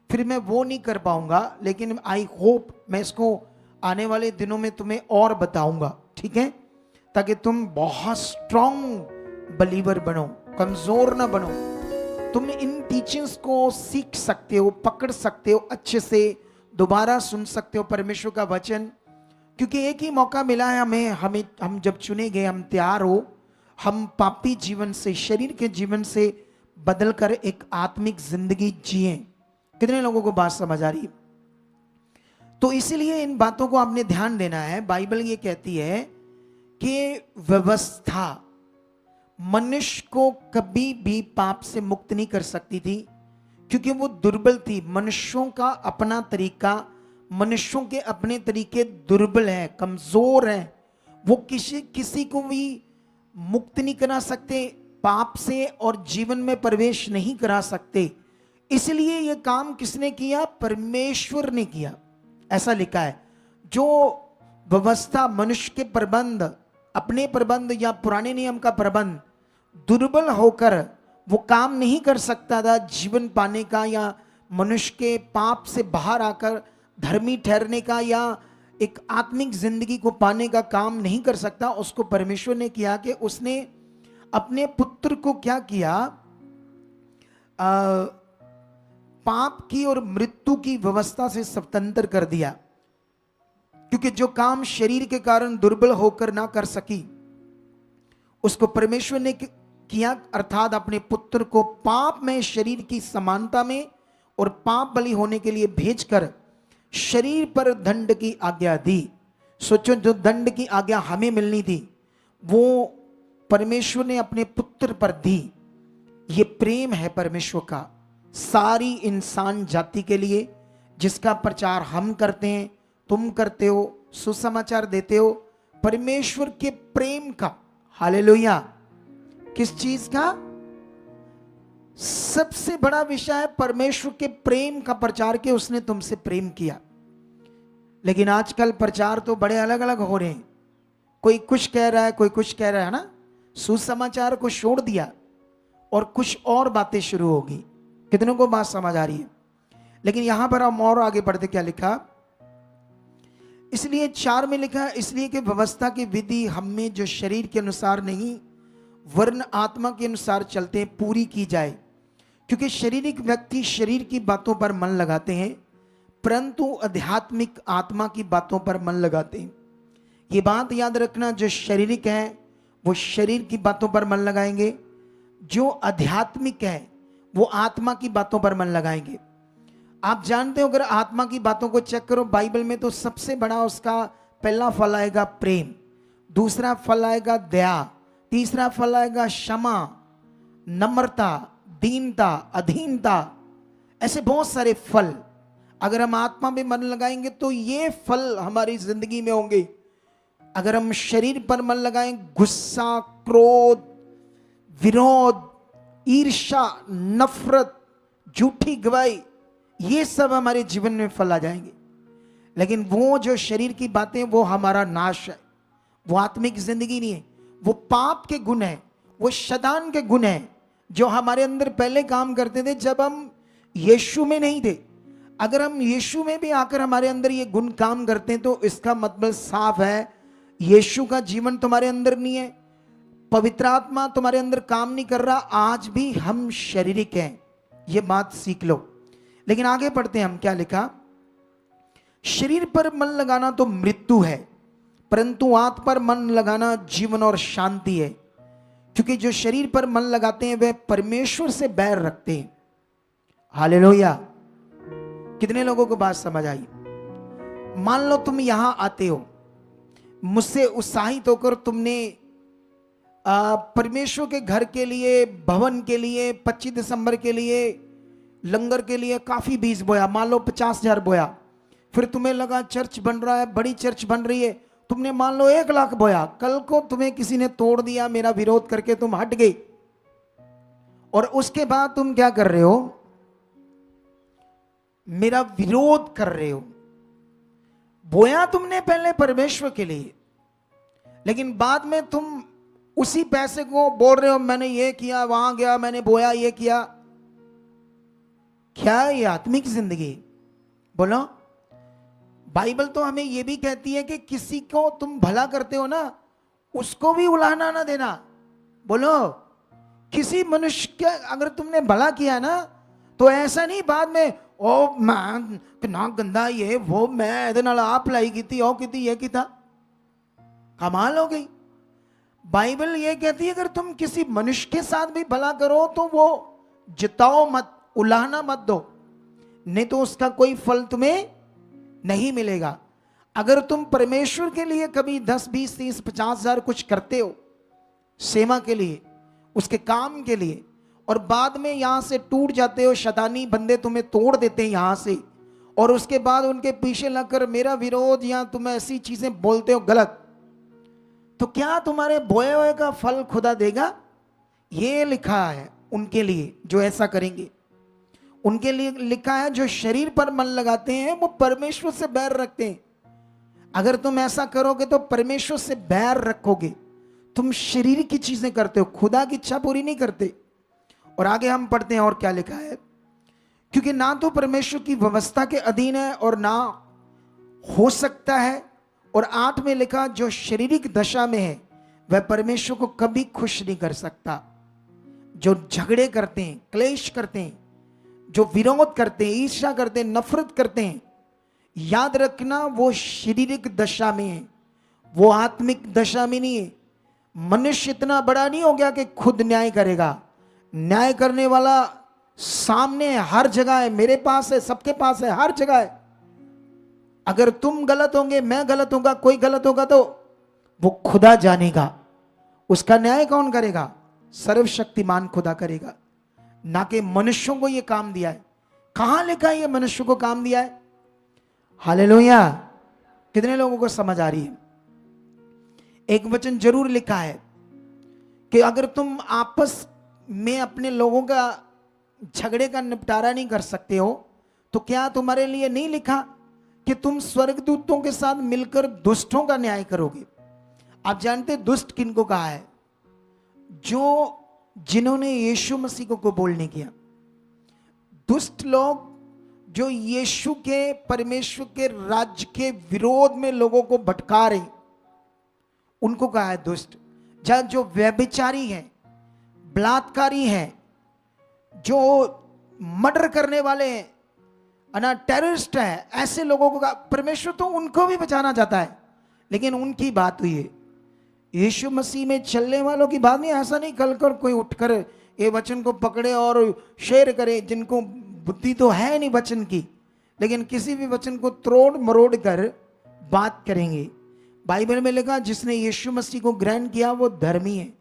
फिर मैं वो नहीं कर पाऊंगा। लेकिन आई होप मैं इसको आने वाले दिनों में तुम्हें और बताऊंगा, ठीक है, ताकि तुम बहुत स्ट्रॉन्ग बलीवर बनो, कमजोर ना बनो। तुम इन टीचिंग्स को सीख सकते हो, पकड़ सकते हो, अच्छे से दोबारा सुन सकते हो परमेश्वर का वचन, क्योंकि एक ही मौका मिला है हमें हम जब चुने गए, हम तैयार हो, हम पापी जीवन से, शरीर के जीवन से बदलकर एक आत्मिक जिंदगी जिए। कितने लोगों को बात समझ आ रही? तो इसीलिए इन बातों को आपने ध्यान देना है। बाइबल ये कहती है कि व्यवस्था मनुष्य को कभी भी पाप से मुक्त नहीं कर सकती थी, क्योंकि वो दुर्बल थी। मनुष्यों का अपना तरीका, मनुष्यों के अपने तरीके दुर्बल है, कमजोर है। वो किसी को भी मुक्त नहीं करा सकते पाप से, और जीवन में प्रवेश नहीं करा सकते। इसलिए ये काम किसने किया? परमेश्वर ने किया। ऐसा लिखा है, जो व्यवस्था, मनुष्य के प्रबंध, अपने प्रबंध या पुराने नियम का प्रबंध दुर्बल होकर वो काम नहीं कर सकता था जीवन पाने का, या मनुष्य के पाप से बाहर आकर धर्मी ठहरने का, या एक आत्मिक जिंदगी को पाने का काम नहीं कर सकता। उसको परमेश्वर ने किया कि उसने अपने पुत्र को क्या किया? पाप की और मृत्यु की व्यवस्था से स्वतंत्र कर दिया, क्योंकि जो काम शरीर के कारण दुर्बल होकर ना कर सकी, उसको परमेश्वर ने किया, अर्थात अपने पुत्र को पाप में, शरीर की समानता में और पाप बलि होने के लिए भेजकर शरीर पर दंड की आज्ञा दी। सोचो, जो दंड की आज्ञा हमें मिलनी थी वो परमेश्वर ने अपने पुत्र पर दी। ये प्रेम है परमेश्वर का सारी इंसान जाति के लिए, जिसका प्रचार हम करते हैं, तुम करते हो, सुसमाचार देते हो, परमेश्वर के प्रेम का। हालेलुया। किस चीज का? सबसे बड़ा विषय है परमेश्वर के प्रेम का प्रचार, के उसने तुमसे प्रेम किया। लेकिन आजकल प्रचार तो बड़े अलग अलग हो रहे हैं, कोई कुछ कह रहा है, कोई कुछ कह रहा है ना। सुसमाचार को छोड़ दिया और कुछ और बातें शुरू होगी। कितनों को बात समझ आ रही है? लेकिन यहां पर हम और आगे बढ़ते, क्या लिखा? इसलिए 4 में लिखा, इसलिए कि व्यवस्था की विधि हमें जो शरीर के अनुसार नहीं वरन आत्मा के अनुसार चलते हैं पूरी की जाए, क्योंकि शारीरिक व्यक्ति शरीर की बातों पर मन लगाते हैं, परंतु आध्यात्मिक आत्मा की बातों पर मन लगाते हैं। ये बात याद रखना, जो शारीरिक है वो शरीर की बातों पर मन लगाएंगे, जो आध्यात्मिक है वो आत्मा की बातों पर मन लगाएंगे। आप जानते हो, अगर आत्मा की बातों को चेक करो बाइबल में, तो सबसे बड़ा उसका पहला फल आएगा प्रेम, दूसरा फल आएगा दया, तीसरा फल आएगा क्षमा, नम्रता, दीनता, अधीनता। ऐसे बहुत सारे फल अगर हम आत्मा में मन लगाएंगे तो ये फल हमारी जिंदगी में होंगे। अगर हम शरीर पर मन लगाएं, गुस्सा, क्रोध, विरोध, ईर्ष्या, नफरत, झूठी गवाही, ये सब हमारे जीवन में फल आ जाएंगे। लेकिन वो जो शरीर की बातें, वो हमारा नाश है, वो आत्मिक जिंदगी नहीं है, वो पाप के गुण है, वो शैतान के गुण है, जो हमारे अंदर पहले काम करते थे जब हम यीशु में नहीं थे। अगर हम यीशु में भी आकर हमारे अंदर ये गुण काम करते हैं तो इसका मतलब साफ है, यीशु का जीवन तुम्हारे अंदर नहीं है, पवित्र आत्मा तुम्हारे अंदर काम नहीं कर रहा। आज भी हम शारीरिक हैं, ये बात सीख लो। लेकिन आगे पढ़ते हैं हम, क्या लिखा? शरीर पर मन लगाना तो मृत्यु है, परंतु आत्मा पर मन लगाना जीवन और शांति है, क्योंकि जो शरीर पर मन लगाते हैं वे परमेश्वर से बैर रखते हैं। हालेलुया। कितने लोगों को बात समझ आई? मान लो तुम यहां आते हो, मुझसे उत्साहित होकर तुमने परमेश्वर के घर के लिए, भवन के लिए, 25 दिसंबर के लिए, लंगर के लिए काफी बीज बोया, मान लो 50,000 बोया। फिर तुम्हें लगा चर्च बन रहा है, बड़ी चर्च बन रही है, तुमने मान लो 1 लाख बोया। कल को तुम्हें किसी ने तोड़ दिया, मेरा विरोध करके तुम हट गई, और उसके बाद तुम क्या कर रहे हो? मेरा विरोध कर रहे हो। बोया तुमने पहले परमेश्वर के लिए, लेकिन बाद में तुम उसी पैसे को बोल रहे हो मैंने ये किया, वहां गया, मैंने बोया, ये किया। क्या है ये आत्मिक जिंदगी? बोलो। बाइबल तो हमें यह भी कहती है कि किसी को तुम भला करते हो ना, उसको भी उलाहना ना देना। बोलो। किसी मनुष्य के अगर तुमने भला किया ना, तो ऐसा नहीं बाद में ओ मैं कितना गंदा ये वो, मैं ਇਹਦੇ ਨਾਲ आप लाई की थी, ओ की थी, ये की था। कमाल हो गई। बाइबल ये कहती है अगर तुम किसी मनुष्य के साथ भी भला करो तो वो जिताओ मत, उलाहना मत दो, नहीं तो उसका कोई फल तुम्हें नहीं मिलेगा। अगर तुम परमेश्वर के लिए कभी 10, 20, 30, 50,000 कुछ करते हो सेवा के लिए, उसके काम के लिए, और बाद में यहां से टूट जाते हो, शैतानी बंदे तुम्हें तोड़ देते हैं यहां से, और उसके बाद उनके पीछे लगकर मेरा विरोध या तुम ऐसी चीजें बोलते हो गलत, तो क्या तुम्हारे बोए हुए का फल खुदा देगा? ये लिखा है उनके लिए जो ऐसा करेंगे। उनके लिए लिखा है जो शरीर पर मन लगाते हैं वो परमेश्वर से बैर रखते हैं। अगर तुम ऐसा करोगे तो परमेश्वर से बैर रखोगे। तुम शरीर की चीजें करते हो, खुदा की इच्छा पूरी नहीं करते। और आगे हम पढ़ते हैं और क्या लिखा है, क्योंकि ना तो परमेश्वर की व्यवस्था के अधीन है और ना हो सकता है। और 8 में लिखा जो शारीरिक दशा में है वह परमेश्वर को कभी खुश नहीं कर सकता। जो झगड़े करते हैं, क्लेश करते हैं, जो विरोध करते हैं, ईर्ष्या करते हैं, नफरत करते हैं, याद रखना वो शारीरिक दशा में है, वो आत्मिक दशा में नहीं है। मनुष्य इतना बड़ा नहीं हो गया कि खुद न्याय करेगा। न्याय करने वाला सामने है, हर जगह है, मेरे पास है, सबके पास है, हर जगह है। अगर तुम गलत होंगे, मैं गलत होगा, कोई गलत होगा, तो वो खुदा जानेगा। उसका न्याय कौन करेगा? सर्वशक्तिमान खुदा करेगा, ना कि मनुष्यों को ये काम दिया है। कहां लिखा है ये मनुष्य को काम दिया है? हालेलुया। कितने लोगों को समझ आ रही है? एक वचन जरूर लिखा है कि अगर तुम आपस में अपने लोगों का झगड़े का निपटारा नहीं कर सकते हो, तो क्या तुम्हारे लिए नहीं लिखा कि तुम स्वर्गदूतों के साथ मिलकर दुष्टों का न्याय करोगे? आप जानते दुष्ट किनको कहा है? जो जिन्होंने यीशु मसीह को कबूल नहीं किया। दुष्ट लोग जो यीशु के, परमेश्वर के राज्य के विरोध में लोगों को भटका रहे, उनको कहा है दुष्ट। जो व्यभिचारी हैं, बलात्कारी हैं, जो मर्डर करने वाले हैं, ना टेररिस्ट है, ऐसे लोगों को परमेश्वर तो उनको भी बचाना चाहता है। लेकिन उनकी बात हुई है, यीशु मसीह में चलने वालों की बात नहीं। ऐसा नहीं कल कर कोई उठकर ये वचन को पकड़े और शेयर करे, जिनको बुद्धि तो है नहीं वचन की, लेकिन किसी भी वचन को तोड़ मरोड़ कर बात करेंगे। बाइबल में लिखा जिसने यीशु मसीह को ग्रहण किया वो धर्मी है।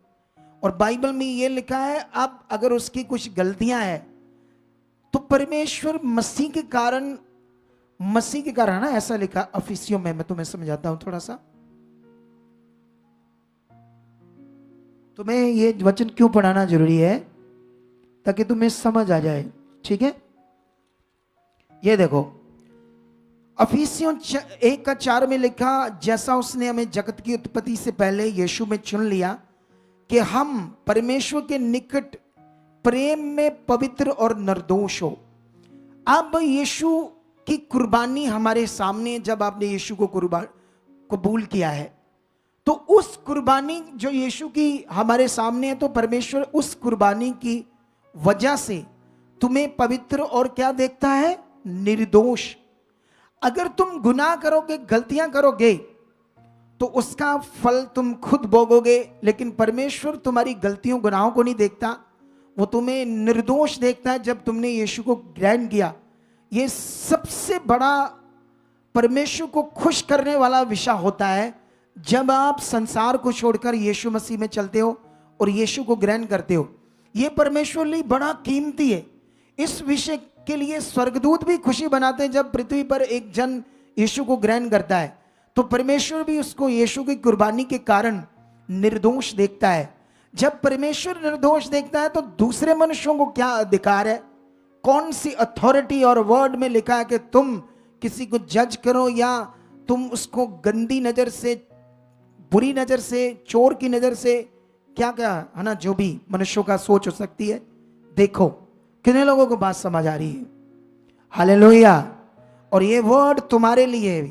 और बाइबल में ये लिखा है अब अगर उसकी कुछ गलतियां हैं तो परमेश्वर मसीह के कारण ना, ऐसा लिखा अफिसियों में। मैं तुम्हें समझाता हूं थोड़ा सा। तुम्हें ये वचन क्यों पढ़ाना जरूरी है? ताकि तुम्हें समझ आ जाए, ठीक है? ये देखो अफिसियों 1:4 में लिखा जैसा उसने हमें जगत की उत्पत्ति से पहले यीशु में चुन लिया कि हम परमेश्वर के निकट प्रेम में पवित्र और निर्दोष हो। अब यीशु की कुर्बानी हमारे सामने, जब आपने यीशु को कबूल किया है तो उस कुर्बानी जो यीशु की हमारे सामने है, तो परमेश्वर उस कुर्बानी की वजह से तुम्हें पवित्र और क्या देखता है? निर्दोष। अगर तुम गुनाह करोगे, गलतियां करोगे, तो उसका फल तुम खुद भोगोगे। लेकिन परमेश्वर तुम्हारी गलतियों गुनाहों को नहीं देखता, वो तुम्हें निर्दोष देखता है। जब तुमने यीशु को ग्रहण किया, ये सबसे बड़ा परमेश्वर को खुश करने वाला विषय होता है जब आप संसार को छोड़कर यीशु मसीह में चलते हो और यीशु को ग्रहण करते हो, ये परमेश्वर लिए बड़ा कीमती है। इस विषय के लिए स्वर्गदूत भी खुशी बनाते हैं। जब पृथ्वी पर एक जन यीशु को ग्रहण करता है तो परमेश्वर भी उसको यीशु की कुर्बानी के कारण निर्दोष देखता है। जब परमेश्वर निर्दोष देखता है तो दूसरे मनुष्यों को क्या अधिकार है, कौन सी अथॉरिटी और वर्ड में लिखा है कि तुम किसी को जज करो या तुम उसको गंदी नजर से, बुरी नजर से, चोर की नजर से, क्या क्या है ना, जो भी मनुष्यों का सोच हो सकती है। देखो कितने लोगों को बात समझ आ रही है। हालेलुया। और ये वर्ड तुम्हारे लिए है।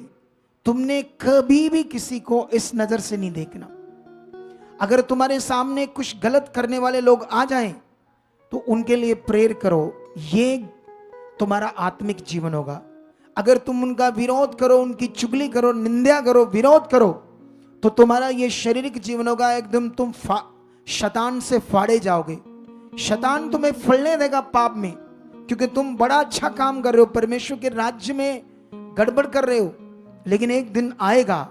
तुमने कभी भी किसी को इस नजर से नहीं देखना। अगर तुम्हारे सामने कुछ गलत करने वाले लोग आ जाएं तो उनके लिए प्रेयर करो, ये तुम्हारा आत्मिक जीवन होगा। अगर तुम उनका विरोध करो, उनकी चुगली करो, निंदा करो, विरोध करो, तो तुम्हारा ये शारीरिक जीवन होगा। एकदम तुम शैतान से फाड़े जाओगे। शैतान तुम्हें फलने देगा पाप में, क्योंकि तुम बड़ा अच्छा काम कर रहे हो, परमेश्वर के राज्य में गड़बड़ कर रहे हो। लेकिन एक दिन आएगा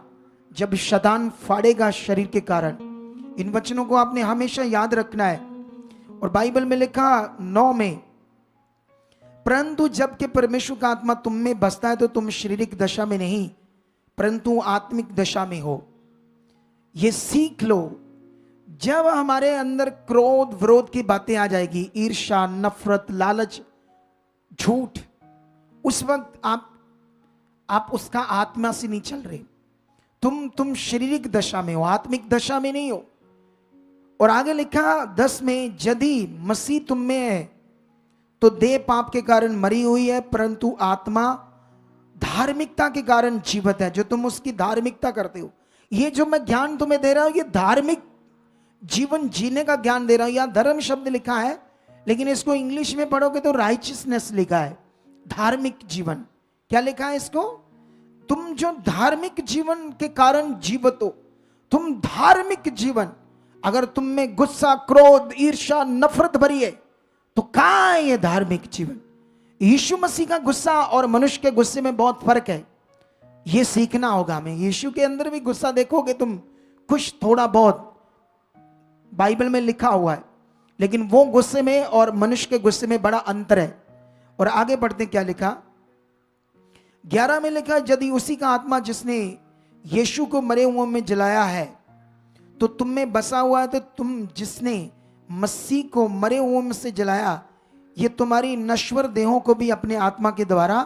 जब शैतान फाड़ेगा शरीर के कारण। इन वचनों को आपने हमेशा याद रखना है। और बाइबल में लिखा 9 में, परंतु जबकि परमेश्वर का आत्मा तुम में बसता है तो तुम शारीरिक दशा में नहीं परंतु आत्मिक दशा में हो। ये सीख लो। जब हमारे अंदर क्रोध विरोध की बातें आ जाएगी, ईर्ष्या, नफरत, लालच, झूठ, उस वक्त आप उसका आत्मा से नहीं चल रहे। तुम शारीरिक दशा में हो, आत्मिक दशा में नहीं हो। और आगे लिखा 10 में, यदि मसीह तुम में है तो देह पाप के कारण मरी हुई है परंतु आत्मा धार्मिकता के कारण जीवित है। जो तुम उसकी धार्मिकता करते हो, ये जो मैं ज्ञान तुम्हें दे रहा हूं, ये धार्मिक जीवन जीने का ज्ञान दे रहा हूं। यहां धर्म शब्द लिखा है, लेकिन इसको इंग्लिश में पढ़ोगे तो राइचियसनेस लिखा है। धार्मिक जीवन क्या लिखा है इसको? तुम जो धार्मिक जीवन के कारण जीवित हो, तुम धार्मिक जीवन, अगर तुम में गुस्सा, क्रोध, ईर्ष्या, नफरत भरी है तो कहां है ये धार्मिक जीवन? यीशु मसीह का गुस्सा और मनुष्य के गुस्से में बहुत फर्क है। ये सीखना होगा हमें। यीशु के अंदर भी गुस्सा देखोगे तुम, कुछ थोड़ा बहुत बाइबल में लिखा हुआ है, लेकिन वो गुस्से में और मनुष्य के गुस्से में बड़ा अंतर है। और आगे बढ़ते क्या लिखा? 11 में लिखा, यदि उसी का आत्मा जिसने यीशु को मरे हुओं में जलाया है तो तुम में बसा हुआ है, तो तुम जिसने मसीह को मरे हुओं में से जलाया, ये तुम्हारी नश्वर देहों को भी अपने आत्मा के द्वारा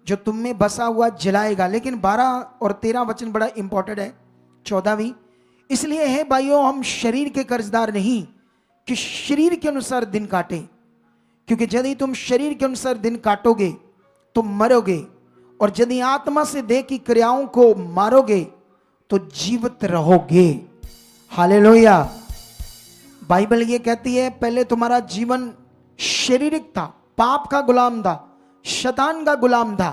जो तुम में बसा हुआ जलाएगा। लेकिन 12 और 13 वचन बड़ा इंपॉर्टेंट है। 14वीं, इसलिए है भाइयों, हम शरीर के कर्जदार नहीं कि शरीर के अनुसार दिन काटें, क्योंकि यदि तुम शरीर के अनुसार दिन काटोगे तो मरोगे, और यदि आत्मा से देह की क्रियाओं को मारोगे तो जीवित रहोगे। हालेलुया। बाइबल ये कहती है, पहले तुम्हारा जीवन शारीरिक था, पाप का गुलाम था, शैतान का गुलाम था,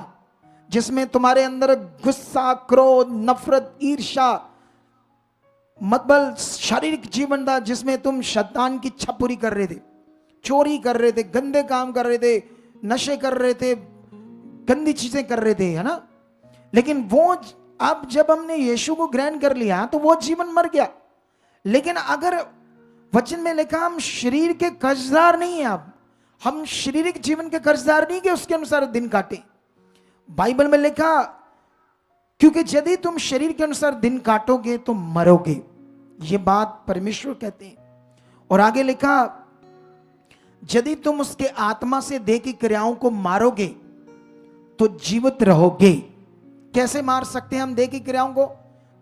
जिसमें तुम्हारे अंदर गुस्सा, क्रोध, नफरत, ईर्ष्या, मतलब शारीरिक जीवन था, जिसमें तुम शैतान की इच्छा पूरी कर रहे थे, चोरी कर रहे थे, गंदे काम कर रहे थे, नशे कर रहे थे, गंदी चीजें कर रहे थे, है ना। लेकिन वो अब जब हमने यीशु को ग्रहण कर लिया तो वो जीवन मर गया। लेकिन अगर वचन में लिखा हम शरीर के कर्जदार नहीं है, अब हम शारीरिक जीवन के कर्जदार नहीं कि उसके अनुसार दिन काटे। बाइबल में लिखा, क्योंकि यदि तुम शरीर के अनुसार दिन काटोगे तो मरोगे। ये बात परमेश्वर कहते हैं। और आगे लिखा, यदि तुम उसके आत्मा से देह की क्रियाओं को मारोगे तो जीवित रहोगे। कैसे मार सकते हैं हम देह की क्रियाओं को?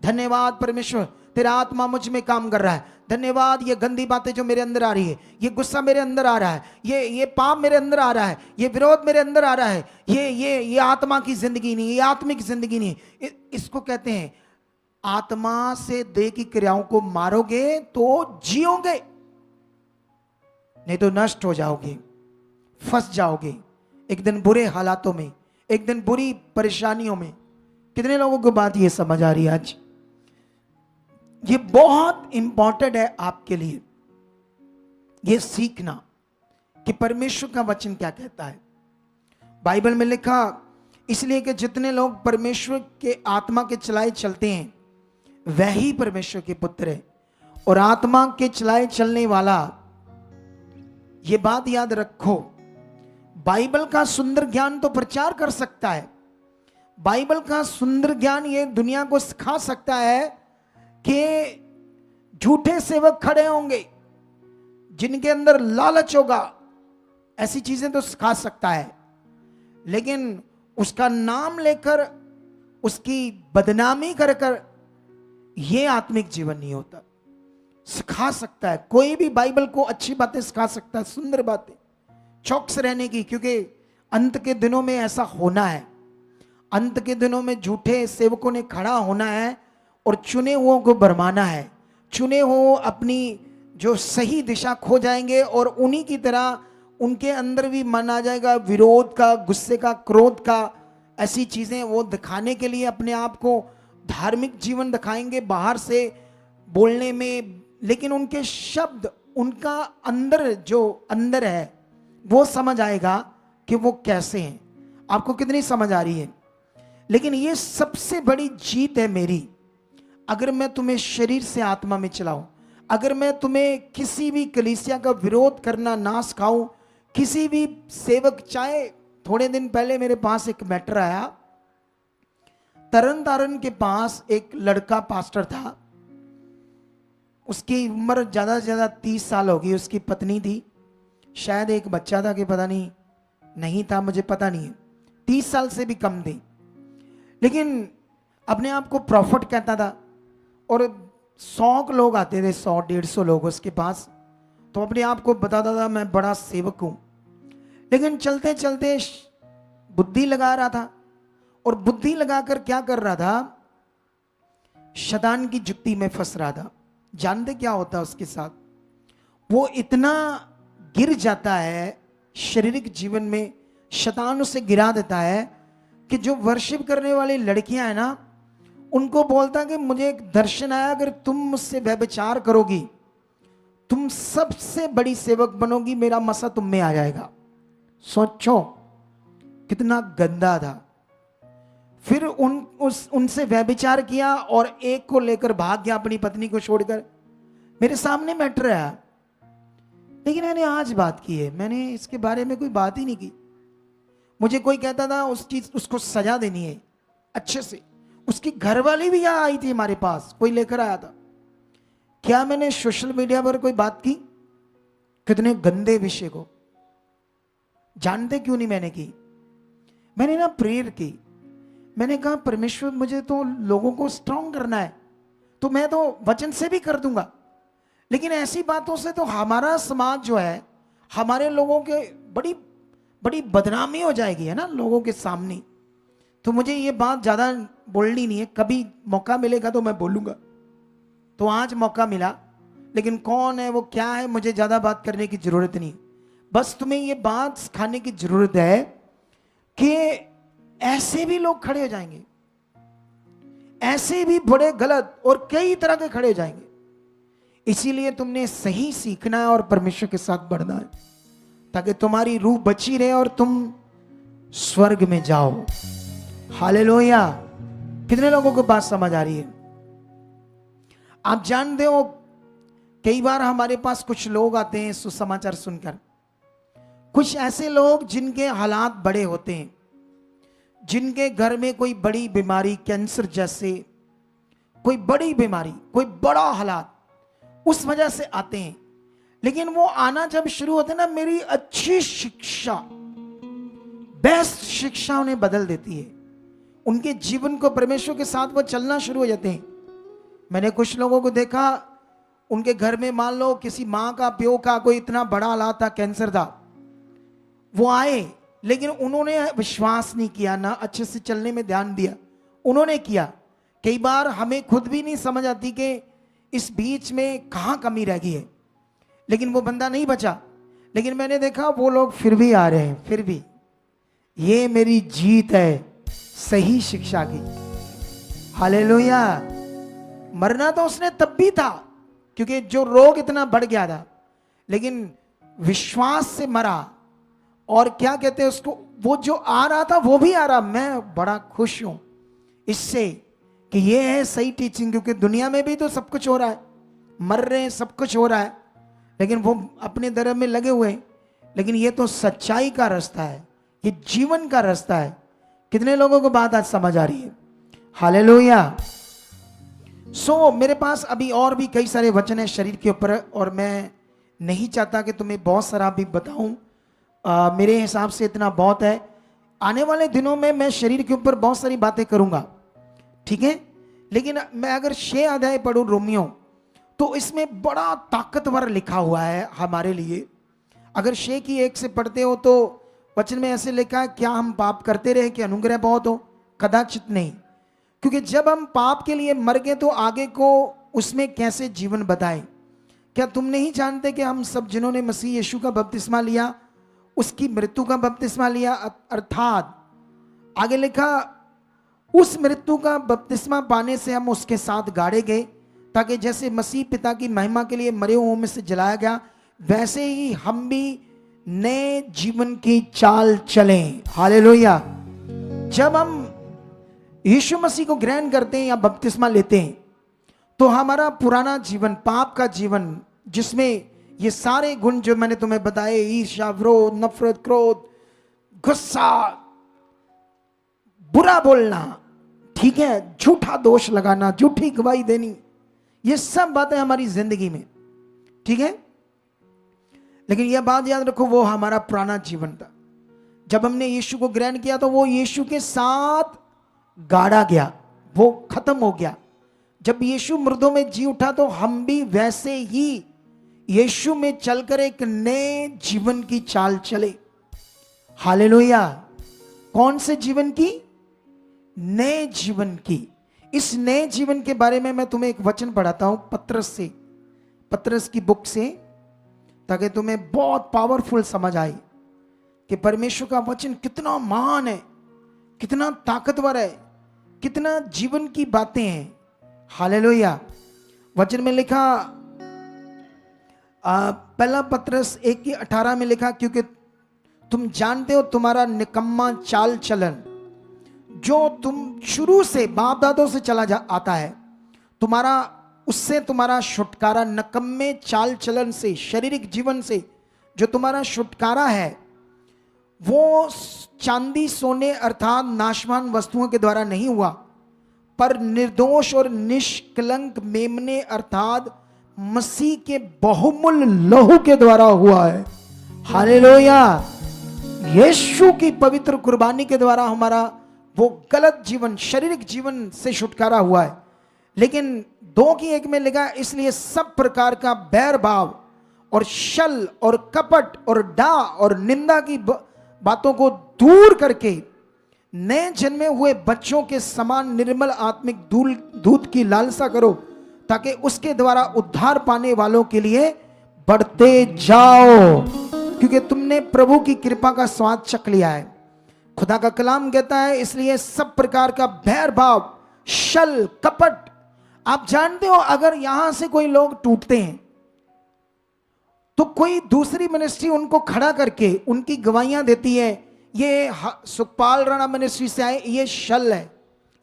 धन्यवाद परमेश्वर, तेरा आत्मा मुझ में काम कर रहा है। धन्यवाद, ये गंदी बातें जो मेरे अंदर आ रही है, ये गुस्सा मेरे अंदर आ रहा है, ये पाप मेरे अंदर आ रहा है, ये विरोध मेरे अंदर आ रहा है, ये आत्मा की जिंदगी नहीं, ये आत्मिक जिंदगी नहीं। इसको कहते हैं आत्मा से देह की क्रियाओं को मारोगे तो जियोगे, नहीं तो नष्ट हो जाओगे, फंस जाओगे एक दिन बुरे हालातों में, एक दिन बुरी परेशानियों में। कितने लोगों को बात ये समझ आ रही है आज? ये बहुत इंपॉर्टेंट है आपके लिए, ये सीखना कि परमेश्वर का वचन क्या कहता है। बाइबल में लिखा, इसलिए कि जितने लोग परमेश्वर के आत्मा के चलाए चलते हैं वही परमेश्वर के पुत्र है और आत्मा के चलाए चलने वाला। ये बात याद रखो, बाइबल का सुंदर ज्ञान तो प्रचार कर सकता है, बाइबल का सुंदर ज्ञान ये दुनिया को सिखा सकता है कि झूठे सेवक खड़े होंगे जिनके अंदर लालच होगा, ऐसी चीजें तो सिखा सकता है, लेकिन उसका नाम लेकर उसकी बदनामी कर कर ये आत्मिक जीवन नहीं होता। सिखा सकता है, कोई भी बाइबल को अच्छी बातें सिखा सकता है, सुंदर बातें, चौकस रहने की, क्योंकि अंत के दिनों में ऐसा होना है। अंत के दिनों में झूठे सेवकों ने खड़ा होना है और चुने हुओं को भरमाना है। चुने हुए अपनी जो सही दिशा खो जाएंगे और उन्हीं की तरह उनके अंदर भी मन आ जाएगा विरोध का, गुस्से का, क्रोध का, ऐसी चीजें वो दिखाने के लिए अपने आप को धार्मिक जीवन दिखाएंगे बाहर से बोलने में, लेकिन उनके शब्द, उनका अंदर जो अंदर है वो समझ आएगा कि वो कैसे हैं। आपको कितनी समझ आ रही है? लेकिन ये सबसे बड़ी जीत है मेरी, अगर मैं तुम्हें शरीर से आत्मा में चलाऊं, अगर मैं तुम्हें किसी भी कलीसिया का विरोध करना ना सिखाऊं, किसी भी सेवक, चाहे थोड़े दिन पहले मेरे पास एक मैटर आया, तरन तारन के पास एक लड़का पास्टर था, उसकी उम्र ज्यादा से ज्यादा 30 साल होगी, उसकी पत्नी थी, शायद एक बच्चा था कि पता नहीं था, मुझे पता नहीं है, 30 साल से भी कम थी, लेकिन अपने आप को प्रॉफिट कहता था और 100 लोग आते थे, 100-150 लोग उसके पास, तो अपने आप को बताता था मैं बड़ा सेवक हूं। लेकिन चलते चलते बुद्धि लगा रहा था, और बुद्धि लगाकर क्या कर रहा था, शैतान की जुक्ति में फंस रहा था। जानते क्या होता है उसके साथ? वो इतना गिर जाता है शारीरिक जीवन में, शैतान उसे गिरा देता है कि जो वर्शिप करने वाली लड़कियां हैं ना, उनको बोलता कि मुझे एक दर्शन आया, अगर तुम मुझसे व्यभिचार करोगी तुम सबसे बड़ी सेवक बनोगी, मेरा मसा तुम में आ जाएगा। सोचो कितना गंदा था। फिर उनसे व्यभिचार किया और एक को लेकर भाग गया अपनी पत्नी को छोड़कर। मेरे सामने मैटर है, लेकिन मैंने आज बात की है, मैंने इसके बारे में कोई बात ही नहीं की। मुझे कोई कहता था उसको सजा देनी है अच्छे से, उसकी घरवाली भी यहां आई थी हमारे पास, कोई लेकर आया था। क्या मैंने सोशल मीडिया पर कोई बात की? कितने गंदे विषय को जानते क्यों नहीं मैंने की? मैंने ना प्रेयर की, मैंने कहा परमेश्वर मुझे तो लोगों को स्ट्रांग करना है, तो मैं तो वचन से भी कर दूंगा, लेकिन ऐसी बातों से तो हमारा समाज जो है, हमारे लोगों के बड़ी बड़ी बदनामी हो जाएगी, है ना, लोगों के सामने। तो मुझे ये बात ज्यादा बोलनी नहीं है, कभी मौका मिलेगा तो मैं बोलूंगा। तो आज मौका मिला, लेकिन कौन है वो, क्या है, मुझे ज्यादा बात करने की जरूरत नहीं। बस तुम्हें ये बात सिखाने की जरूरत है कि ऐसे भी लोग खड़े हो जाएंगे, ऐसे भी बड़े गलत और कई तरह के खड़े हो जाएंगे। इसीलिए तुमने सही सीखना है और परमेश्वर के साथ बढ़ना है, ताकि तुम्हारी रूह बची रहे और तुम स्वर्ग में जाओ। हालेलुया। कितने लोगों को बात समझ आ रही है? आप जानते हो, कई बार हमारे पास कुछ लोग आते हैं सुसमाचार सुनकर, कुछ ऐसे लोग जिनके हालात बड़े होते हैं, जिनके घर में कोई बड़ी बीमारी, कैंसर जैसे कोई बड़ी बीमारी, कोई बड़ा हालात, उस वजह से आते हैं। लेकिन वो आना जब शुरू होते हैं ना, मेरी अच्छी शिक्षा, बेस्ट शिक्षा उन्हें बदल देती है, उनके जीवन को परमेश्वर के साथ वो चलना शुरू हो जाते हैं। मैंने कुछ लोगों को देखा, उनके घर में मान लो किसी माँ का, प्यो का कोई इतना बड़ा हालात था, कैंसर था, वो आए, लेकिन उन्होंने विश्वास नहीं किया, ना अच्छे से चलने में ध्यान दिया। उन्होंने किया, कई बार हमें खुद भी नहीं समझ आती कि इस बीच में कहाँ कमी रह गई है, लेकिन वो बंदा नहीं बचा। लेकिन मैंने देखा वो लोग फिर भी आ रहे हैं, फिर भी। ये मेरी जीत है सही शिक्षा की। हालेलुया। मरना तो उसने तब भी था, क्योंकि जो रोग इतना बढ़ गया था, लेकिन विश्वास से मरा। और क्या कहते हैं उसको, वो जो आ रहा था वो भी आ रहा। मैं बड़ा खुश हूं इससे कि ये है सही टीचिंग, क्योंकि दुनिया में भी तो सब कुछ हो रहा है, मर रहे हैं, सब कुछ हो रहा है, लेकिन वो अपने धर्म में लगे हुए हैं। लेकिन ये तो सच्चाई का रास्ता है, ये जीवन का रास्ता है। कितने लोगों को बात आज समझ आ रही है? हालेलुया। मेरे पास अभी और भी कई सारे वचन है शरीर के ऊपर, और मैं नहीं चाहता कि तुम्हें बहुत सारा भी बताऊं। मेरे हिसाब से इतना बहुत है। आने वाले दिनों में मैं शरीर के ऊपर बहुत सारी बातें करूंगा, ठीक है। लेकिन मैं अगर 6 अध्याय पढ़ूं रोमियो, तो इसमें बड़ा ताकतवर लिखा हुआ है हमारे लिए। अगर 6 की 1 से पढ़ते हो तो वचन में ऐसे लिखा है, क्या हम पाप करते रहे कि अनुग्रह बहुत हो? कदाचित नहीं। क्योंकि जब हम पाप के लिए मर गए तो आगे को उसमें कैसे जीवन बताए? क्या तुम नहीं जानते कि हम सब जिन्होंने मसीह यीशु का बपतिस्मा लिया, उसकी मृत्यु का बपतिस्मा लिया, अर्थात आगे लिखा, उस मृत्यु का बपतिस्मा पाने से हम उसके साथ गाड़े गए, ताकि जैसे मसीह पिता की महिमा के लिए मरे हुओं में से जलाया गया, वैसे ही हम भी नए जीवन की चाल चलें। हालेलुया। जब हम यीशु मसीह को ग्रहण करते हैं या बपतिस्मा लेते हैं, तो हमारा पुराना जीवन, पाप का जीवन, जिसमें ये सारे गुण जो मैंने तुम्हें बताए, ईर्ष्या, विरोध, नफरत, क्रोध, गुस्सा, बुरा बोलना, ठीक है, झूठा दोष लगाना, झूठी गवाही देनी, ये सब बातें हमारी जिंदगी में, ठीक है। लेकिन यह बात याद रखो, वो हमारा पुराना जीवन था। जब हमने यीशु को ग्रहण किया तो वो यीशु के साथ गाड़ा गया, वो खत्म हो गया। जब यीशु मृतों में जी उठा तो हम भी वैसे ही यीशु में चलकर एक नए जीवन की चाल चले। हालेलुया। कौन से जीवन की? नए जीवन की। इस नए जीवन के बारे में मैं तुम्हें एक वचन पढ़ाता हूं पत्रस से, पत्रस की बुक से, ताकि तुम्हें बहुत पावरफुल समझ आए कि परमेश्वर का वचन कितना महान है, कितना ताकतवर है, कितना जीवन की बातें हैं। हालेलुया। वचन में लिखा, पहला पत्रस 1:18 में लिखा, क्योंकि तुम जानते हो तुम्हारा निकम्मा चाल चलन जो तुम शुरू से बाप दादों से चला आता है, उससे तुम्हारा छुटकारा, नकम्मे चाल चलन से, शारीरिक जीवन से जो तुम्हारा छुटकारा है, वो चांदी सोने अर्थात नाशवान वस्तुओं के द्वारा नहीं हुआ, पर निर्दोष और निष्कलंक मेमने अर्थात मसीह के बहुमूल्य लहू के द्वारा हुआ है। हालेलुया। यीशु की पवित्र कुर्बानी के द्वारा हमारा वो गलत जीवन, शारीरिक जीवन से छुटकारा हुआ है। लेकिन 2:1 में लिखा, इसलिए सब प्रकार का बैर भाव और छल और कपट और डा और निंदा की बातों को दूर करके नए जन्मे हुए बच्चों के समान निर्मल आत्मिक दूध की लालसा करो, ताकि उसके द्वारा उद्धार पाने वालों के लिए बढ़ते जाओ, क्योंकि तुमने प्रभु की कृपा का स्वाद चख लिया है। खुदा का कलाम कहता है, इसलिए सब प्रकार का बैर भाव, छल, कपट। आप जानते हो, अगर यहां से कोई लोग टूटते हैं तो कोई दूसरी मिनिस्ट्री उनको खड़ा करके उनकी गवाहियां देती है, ये सुखपाल राणा मिनिस्ट्री से आए, ये छल है,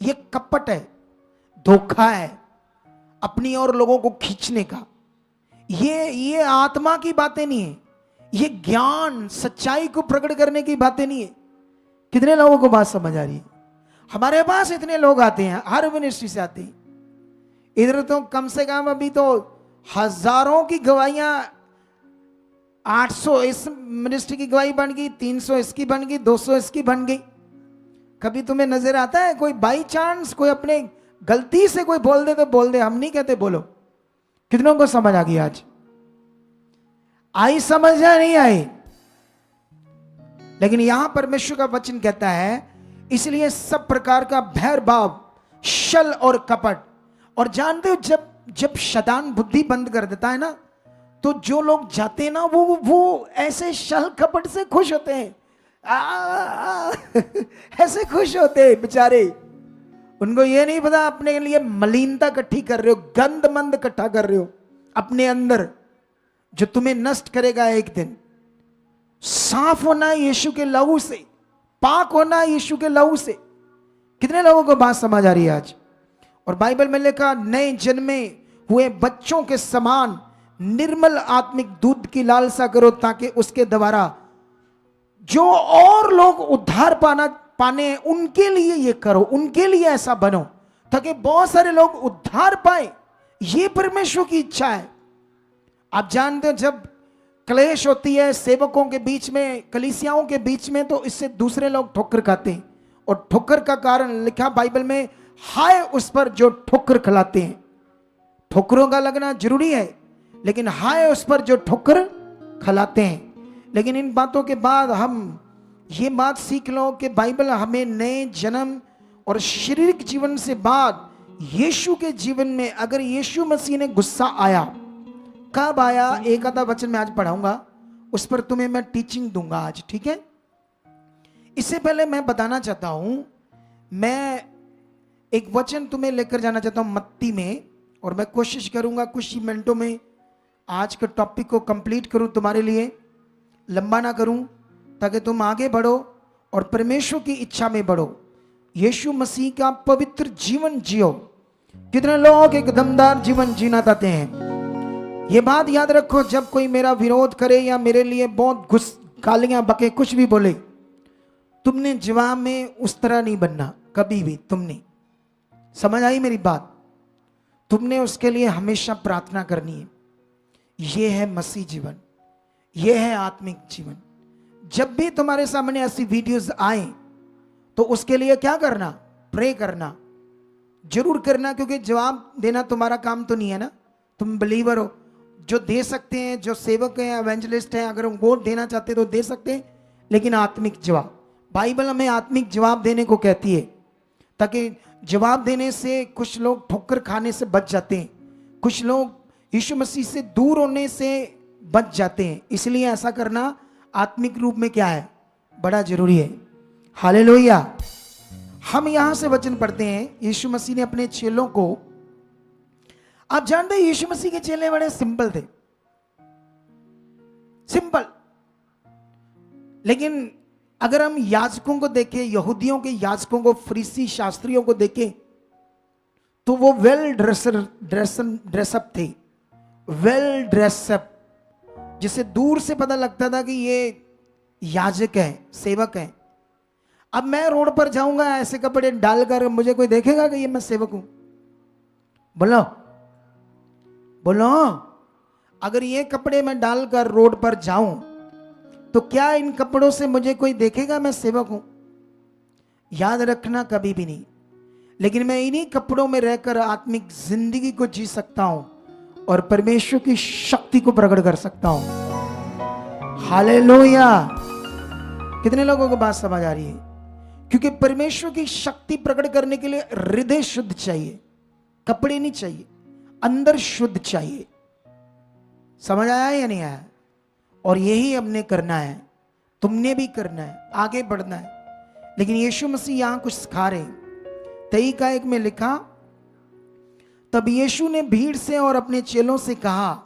ये कपट है, धोखा है, अपनी और लोगों को खींचने का। ये आत्मा की बातें नहीं है, ये ज्ञान, सच्चाई को प्रकट करने की बातें नहीं है। कितने लोगों को बात समझ आ रही है? हमारे पास इतने लोग आते हैं, हर मिनिस्ट्री से आते हैं। इधर तो कम से कम अभी तो हजारों की गवाहियां, 800 इस मिनिस्ट्री की गवाही बन गई, 300 इसकी बन गई, 200 इसकी बन गई। कभी तुम्हें नजर आता है कोई बाई चांस कोई अपने गलती से कोई बोल दे तो बोल दे, हम नहीं कहते बोलो। कितनों को समझ आ गई? आज आई समझ या नहीं आई? लेकिन यहां परमेश्वर का वचन कहता है, इसलिए सब प्रकार का भैर भाव, छल और कपट। और जानते हो, जब शैतान बुद्धि बंद कर देता है ना, तो जो लोग जाते हैं ना, वो ऐसे छल कपट से खुश होते हैं, ऐसे खुश होते हैं बेचारे। उनको ये नहीं पता अपने लिए मलिनता इकट्ठी कर रहे हो, गंद मंद इकट्ठा कर रहे हो अपने अंदर, जो तुम्हें नष्ट करेगा एक दिन। साफ होना यीशु के लहू से, पाक होना यीशु के लहू से। कितने लोगों को बात समझ आ रही है आज? और बाइबल में लिखा, नए जन्मे हुए बच्चों के समान निर्मल आत्मिक दूध की लालसा करो, ताकि उसके द्वारा जो और लोग उद्धार पाने उनके लिए ये करो, उनके लिए ऐसा बनो, ताकि बहुत सारे लोग उद्धार पाए। ये परमेश्वर की इच्छा है। आप जानते हो, जब क्लेश होती है सेवकों के बीच में, कलीसियाओं के बीच में, तो इससे दूसरे लोग ठोकर खाते हैं। और ठोकर का कारण लिखा बाइबल में, हाय उस पर जो ठोकर खिलाते हैं। ठोकरों का लगना जरूरी है, लेकिन हाय उस पर जो ठोकर खिलाते हैं। लेकिन इन बातों के बाद हम ये बात सीख लो कि बाइबल हमें नए जन्म और शारीरिक जीवन से बाद यीशु के जीवन में, अगर यीशु मसीह ने गुस्सा आया, कब आया, एक आधा वचन मैं आज पढ़ाऊंगा, उस पर तुम्हें मैं टीचिंग दूंगा आज, ठीक है। इससे पहले मैं बताना चाहता हूं, मैं एक वचन तुम्हें लेकर जाना चाहता हूं मत्ती में, और मैं कोशिश करूंगा कुछ ही मिनटों में आज के टॉपिक को कंप्लीट करूं, तुम्हारे लिए लंबा ना करूं, ताकि तुम आगे बढ़ो और परमेश्वर की इच्छा में बढ़ो, यीशु मसीह का पवित्र जीवन जियो। कितने लोग एक दमदार जीवन जीना चाहते हैं। ये बात याद रखो, जब कोई मेरा विरोध करे या मेरे लिए बहुत गालियां बके, कुछ भी बोले, तुमने जवाब में उस तरह नहीं बनना कभी भी। तुमने समझ आई मेरी बात? तुमने उसके लिए हमेशा प्रार्थना करनी है। यह है मसीह जीवन, यह है आत्मिक जीवन। जब भी तुम्हारे सामने ऐसी वीडियोस आए तो उसके लिए क्या करना? प्रे करना, जरूर करना, क्योंकि जवाब देना तुम्हारा काम तो नहीं है ना। तुम बिलीवर हो, जो दे सकते हैं, जो सेवक हैं, एवेंजलिस्ट हैं, अगर वो देना चाहते तो दे सकते हैं, लेकिन आत्मिक जवाब, बाइबल हमें आत्मिक जवाब देने को कहती है, ताकि जवाब देने से कुछ लोग ठोकर खाने से बच जाते हैं, कुछ लोग यीशु मसीह से दूर होने से बच जाते हैं। इसलिए ऐसा करना आत्मिक रूप में क्या है? बड़ा जरूरी है। हालेलुया। हम यहां से वचन पढ़ते हैं, यीशु मसीह ने अपने चेलों को, आप जानते हैं यीशु मसीह के चेले बड़े सिंपल थे, सिंपल। लेकिन अगर हम याजकों को देखें, यहूदियों के याजकों को, फरीसी शास्त्रियों को देखें, तो वो वेल ड्रेसअप थे, वेल ड्रेसअप, जिसे दूर से पता लगता था कि ये याजक है, सेवक है। अब मैं रोड पर जाऊंगा ऐसे कपड़े डालकर, मुझे कोई देखेगा कि ये मैं सेवक हूं? बोलो बोलो। अगर ये कपड़े मैं डालकर रोड पर जाऊं तो क्या इन कपड़ों से मुझे कोई देखेगा मैं सेवक हूं? याद रखना, कभी भी नहीं। लेकिन मैं इन्हीं कपड़ों में रहकर आत्मिक जिंदगी को जी सकता हूं और परमेश्वर की शक्ति को प्रकट कर सकता हूं। हालेलुया। कितने लोगों को बात समझ आ रही है? क्योंकि परमेश्वर की शक्ति प्रकट करने के लिए हृदय शुद्ध चाहिए, कपड़े नहीं चाहिए, अंदर शुद्ध चाहिए। समझ आया या नहीं आया? और यही हमने करना है, तुमने भी करना है, आगे बढ़ना है। लेकिन यीशु मसीह यहां कुछ सिखा रहे हैं। 23:1 में लिखा, तब यीशु ने भीड़ से और अपने चेलों से कहा,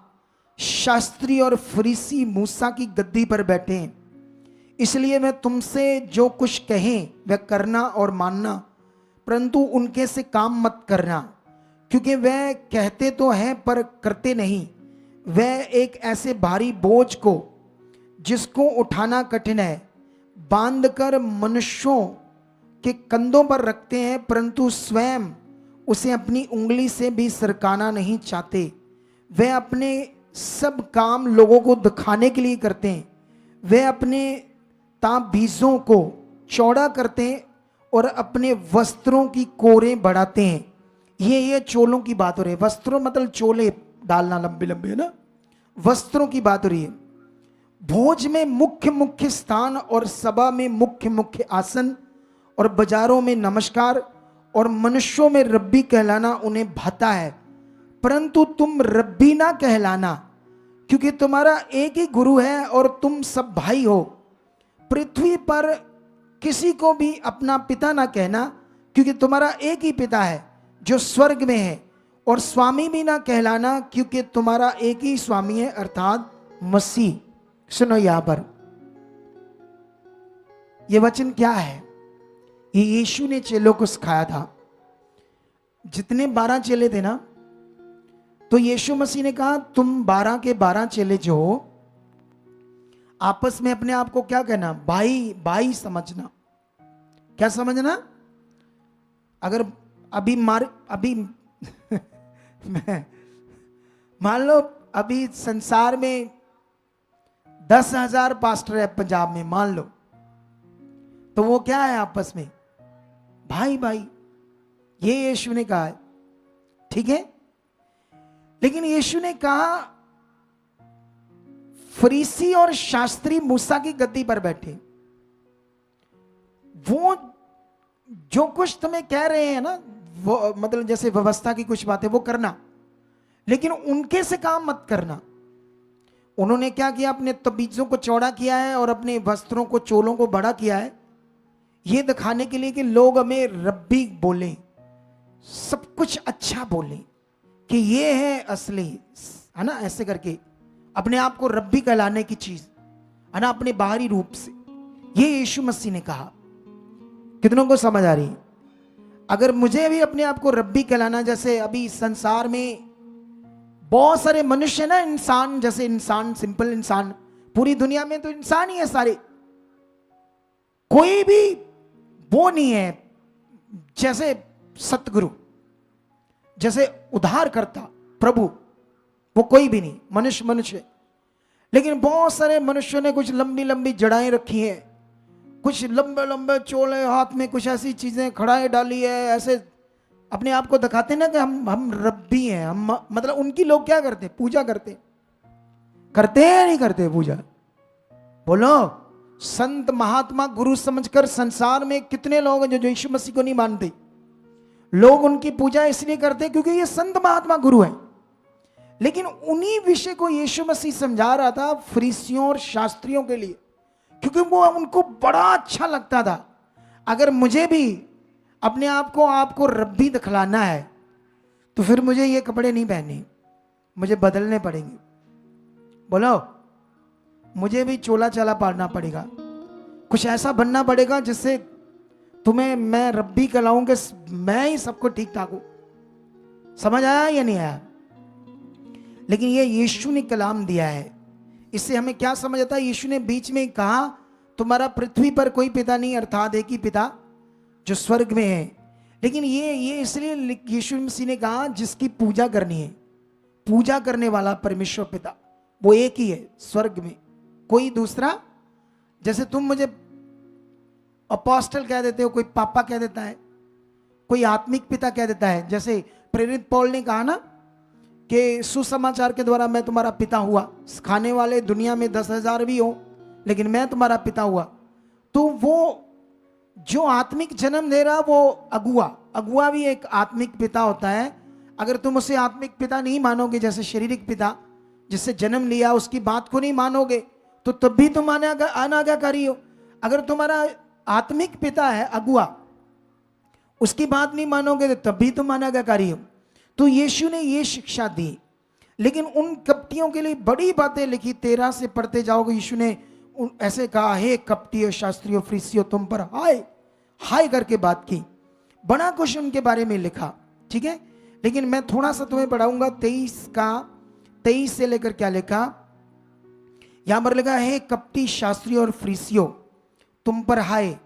शास्त्री और फरीसी मूसा की गद्दी पर बैठे हैं, इसलिए मैं तुमसे जो कुछ कहें वह करना और मानना, परंतु उनके से काम मत करना, क्योंकि वह कहते तो हैं पर करते नहीं। वह एक ऐसे भारी बोझ को, जिसको उठाना कठिन है, बांधकर मनुष्यों के कंधों पर रखते हैं, परंतु स्वयं उसे अपनी उंगली से भी सरकाना नहीं चाहते। वह अपने सब काम लोगों को दिखाने के लिए करते हैं। वह अपने ताबीजों को चौड़ा करते हैं और अपने वस्त्रों की कोरें बढ़ाते हैं। ये चोलों की बात हो रही है। वस्त्रों मतलब चोले डालना, लंबे लंबे, है ना, वस्त्रों की बात हो रही है। भोज में मुख्य मुख्य स्थान और सभा में मुख्य मुख्य आसन और बाजारों में नमस्कार और मनुष्यों में रब्बी कहलाना उन्हें भाता है, परंतु तुम रब्बी ना कहलाना, क्योंकि तुम्हारा एक ही गुरु है और तुम सब भाई हो। पृथ्वी पर किसी को भी अपना पिता ना कहना, क्योंकि तुम्हारा एक ही पिता है जो स्वर्ग में है, और स्वामी भी ना कहलाना, क्योंकि तुम्हारा एक ही स्वामी है, अर्थात मसीह। सुनो यहां पर यह वचन क्या है? ये यीशु ने चेलों को सिखाया था। जितने 12 चेले थे ना, तो यीशु मसीह ने कहा तुम 12 के 12 चेले जो हो, आपस में अपने आप को क्या कहना, भाई भाई समझना। क्या समझना? अगर अभी मैं मान लो अभी संसार में 10,000 पास्टर है पंजाब में, मान लो, तो वो क्या है आपस में, भाई भाई। ये यीशु ने कहा है, ठीक है। लेकिन यीशु ने कहा फरीसी और शास्त्री मूसा की गद्दी पर बैठे, वो जो कुछ तुम्हें कह रहे हैं ना, वो मतलब जैसे व्यवस्था की कुछ बातें वो करना, लेकिन उनके से काम मत करना। उन्होंने क्या किया, अपने तबीजों को चौड़ा किया है और अपने वस्त्रों को, चोलों को बड़ा किया है, ये दिखाने के लिए कि लोग हमें रब्बी बोलें, सब कुछ अच्छा बोलें कि ये है असली, है ना, ऐसे करके अपने आप को रब्बी कहलाने की चीज, है ना, अपने बाहरी रूप से। ये यीशु मसीह ने कहा। कितनों को समझ आ रही है? अगर मुझे भी अपने आप को रब्बी कहलाना, जैसे अभी संसार में बहुत सारे मनुष्य ना, इंसान जैसे इंसान, सिंपल इंसान, पूरी दुनिया में तो इंसान ही है सारे, कोई भी वो नहीं है जैसे सतगुरु, जैसे उद्धारकर्ता प्रभु, वो कोई भी नहीं, मनुष्य। लेकिन बहुत सारे मनुष्यों ने कुछ लंबी लंबी जड़ाएं रखी हैं, कुछ लंबे लंबे चोले हाथ में, कुछ ऐसी चीजें खड़ाएं डाली है, ऐसे अपने आप को दिखाते ना कि हम रब्बी हैं, हम मतलब। उनकी लोग क्या करते, पूजा करते हैं या नहीं करते पूजा? बोलो। संत महात्मा गुरु समझकर संसार में कितने लोग हैं जो यीशु मसीह को नहीं मानते। लोग उनकी पूजा इसलिए करते क्योंकि ये संत महात्मा गुरु हैं। लेकिन उन्हीं विषय को यीशु मसीह समझा रहा था फरीसियों और शास्त्रियों के लिए, क्योंकि वो उनको बड़ा अच्छा लगता था। अगर मुझे भी अपने आप को रब्बी दिखलाना है तो फिर मुझे ये कपड़े नहीं पहनने, मुझे बदलने पड़ेंगे। बोलो, मुझे भी चोला चाला पालना पड़ेगा, कुछ ऐसा बनना पड़ेगा जिससे तुम्हें मैं रब्बी कहलाऊं कि मैं ही सबको ठीक ठाक हूं। समझ आया या नहीं आया? लेकिन ये यीशु ने कलाम दिया है, इससे हमें क्या समझ आता है? यीशु ने बीच में कहा तुम्हारा पृथ्वी पर कोई पिता नहीं, अर्थात एक ही पिता जो स्वर्ग में है। लेकिन ये इसलिए यीशु मसीह ने कहा जिसकी पूजा करनी है, पूजा करने वाला परमेश्वर पिता वो एक ही है स्वर्ग में, कोई दूसरा। जैसे तुम मुझे अपोस्टल कह देते हो, कोई पापा कह देता है, कोई आत्मिक पिता कह देता है। जैसे प्रेरित पौल ने कहा ना कि सुसमाचार के द्वारा मैं तुम्हारा पिता हुआ, सिखाने वाले दुनिया में 10,000 भी हो लेकिन मैं तुम्हारा पिता हुआ। तो वो जो आत्मिक जन्म दे रहा वो अगुआ भी एक आत्मिक पिता होता है। अगर तुम उसे आत्मिक पिता नहीं मानोगे, जैसे शारीरिक पिता जिससे जन्म लिया उसकी बात को नहीं मानोगे तो तब भी तुम अनाज्ञाकारी हो। अगर तुम्हारा आत्मिक पिता है अगुआ, उसकी बात नहीं मानोगे तो तब भी तुम अनाज्ञाकारी हो। तो यीशु ने ये शिक्षा दी। लेकिन उन कपटियों के लिए बड़ी बातें लिखी, 13 से पढ़ते जाओगे। यीशु ने ऐसे कहा, हे कपटियों शास्त्रियों फरीसियों, तुम पर हाय हाय करके बात की, बड़ा कुछ उनके बारे में लिखा, ठीक है। लेकिन मैं थोड़ा सा तुम्हें पढ़ाऊंगा 23 से लेकर क्या लिखा। यहां पर लिखा है, कपटी शास्त्रियों और फरीसियों, तुम पर हाय,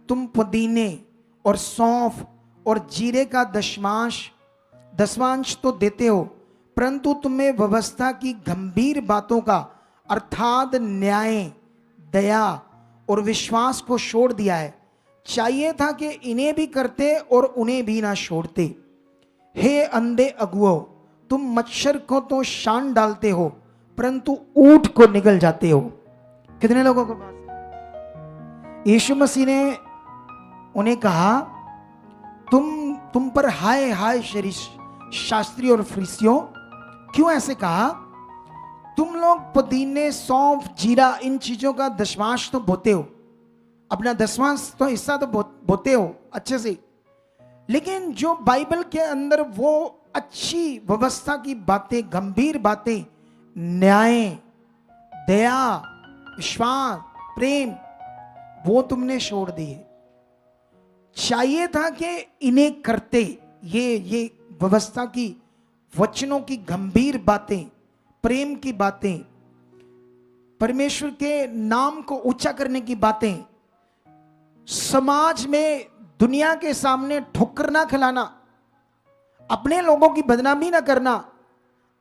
तुम पुदीने और सौंफ और जीरे का दशमांश तो देते हो, परंतु तुम्हें व्यवस्था की गंभीर बातों का अर्थात न्याय, दया और विश्वास को छोड़ दिया है। चाहिए था कि इन्हें भी करते और उन्हें भी ना छोड़ते। हे अंधे अगुओं, तुम मच्छर को तो शान डालते हो परंतु ऊंट को निगल जाते हो। कितने लोगों को बात? यीशु मसीह ने उन्हें कहा, तुम पर हाय हाय शास्त्री और फरीसियों। क्यों ऐसे कहा? तुम लोग पुदीने, सौंफ, जीरा, इन चीजों का दशमांश तो बोते हो, अपना दशमांश तो हिस्सा तो बोते हो अच्छे से, लेकिन जो बाइबल के अंदर वो अच्छी व्यवस्था की बातें, गंभीर बातें, न्याय, दया, विश्वास, प्रेम, वो तुमने छोड़ दिए। चाहिए था कि इन्हें करते, ये व्यवस्था की, वचनों की गंभीर बातें, प्रेम की बातें, परमेश्वर के नाम को ऊंचा करने की बातें, समाज में दुनिया के सामने ठोकर ना खिलाना, अपने लोगों की बदनामी ना करना।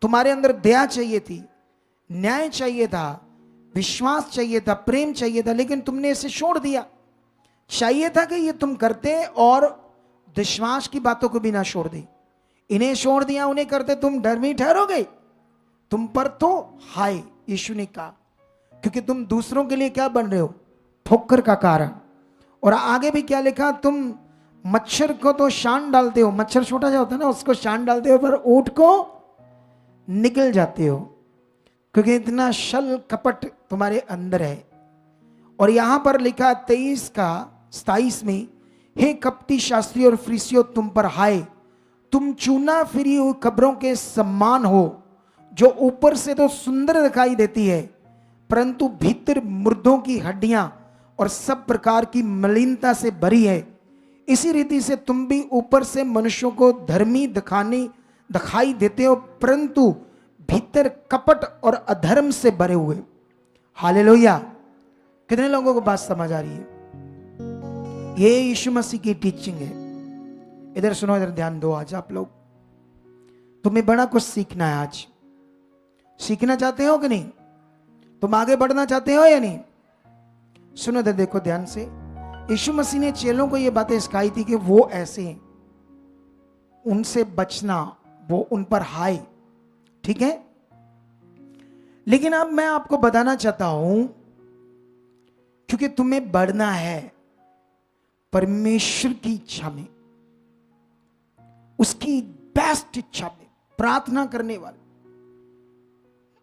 तुम्हारे अंदर दया चाहिए थी, न्याय चाहिए था, विश्वास चाहिए था, प्रेम चाहिए था, लेकिन तुमने इसे छोड़ दिया। चाहिए था कि ये तुम करते और विश्वास की बातों को भी ना छोड़ दे। इन्हें छोड़ दिया, उन्हें करते, तुम डर में ठहरोगे। तुम पर तो हाय, यीशु ने कहा, क्योंकि तुम दूसरों के लिए क्या बन रहे हो? ठोकर का कारण। और आगे भी क्या लिखा? तुम मच्छर को तो शान डालते हो, मच्छर छोटा जा होता है ना, उसको शान डालते हो, पर ऊंट को निकल जाते हो, क्योंकि इतना छल कपट तुम्हारे अंदर है। और यहां पर लिखा 23 का 27 में, हे कपटी शास्त्री और फरीसियों, तुम पर हाय, तुम चूना फिरी हुई कब्रों के समान हो, जो ऊपर से तो सुंदर दिखाई देती है, परंतु भीतर मुर्दों की हड्डियां और सब प्रकार की मलिनता से भरी है। इसी रीति से तुम भी ऊपर से मनुष्यों को धर्मी दिखाई देते हो, परंतु भीतर कपट और अधर्म से भरे हुए। हालेलुया। कितने लोगों को बात समझ आ रही है? ये यीशु मसीह की टीचिंग है। इधर सुनो, इधर ध्यान दो। आज आप लोग, तुम्हें बड़ा कुछ सीखना है। आज सीखना चाहते हो कि नहीं? तुम आगे बढ़ना चाहते हो या नहीं? सुनो, इधर देखो ध्यान से। यीशु मसीह ने चेलों को ये बातें सिखाई थी कि वो ऐसे हैं, उनसे बचना, वो उन पर हाय, ठीक है। लेकिन अब मैं आपको बताना चाहता हूं, क्योंकि तुम्हें बढ़ना है परमेश्वर की इच्छा में, उसकी बेस्ट इच्छा में। प्रार्थना करने वाले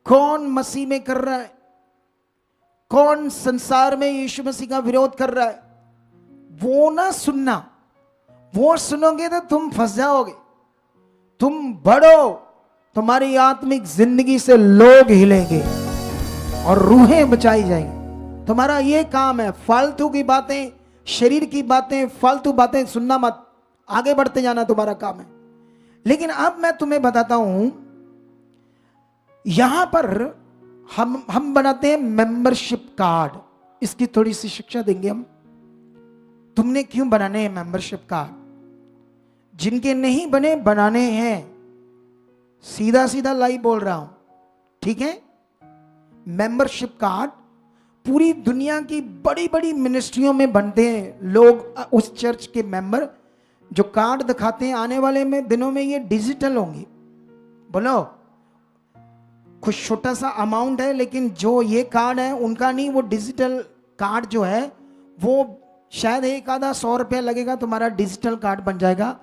कौन मसीह में कर रहा है, कौन संसार में यीशु मसीह का विरोध कर रहा है, वो ना सुनना। वो सुनोगे तो तुम फंस जाओगे। तुम बढ़ो, तुम्हारी आत्मिक जिंदगी से लोग हिलेंगे और रूहें बचाई जाएंगी। तुम्हारा ये काम है। फालतू की बातें, शरीर की बातें, फालतू बातें सुनना मत, आगे बढ़ते जाना तुम्हारा काम है। लेकिन अब मैं तुम्हें बताता हूं, यहां पर हम बनाते हैं मेंबरशिप कार्ड। इसकी थोड़ी सी शिक्षा देंगे हम। तुमने क्यों बनाने हैं मेंबरशिप कार्ड? जिनके नहीं बने, बनाने हैं। सीधा सीधा लाइव बोल रहा हूं, ठीक है। मेंबरशिप कार्ड पूरी दुनिया की बड़ी बड़ी मिनिस्ट्रियों में बनते हैं लोग, उस चर्च के मेंबर जो कार्ड दिखाते हैं। आने वाले में दिनों में ये डिजिटल होंगे। बोलो, कुछ छोटा सा अमाउंट है, लेकिन जो ये कार्ड है उनका नहीं, वो डिजिटल कार्ड जो है वो शायद एक आधा 100 रुपया लगेगा, तुम्हारा डिजिटल कार्ड बन जाएगा।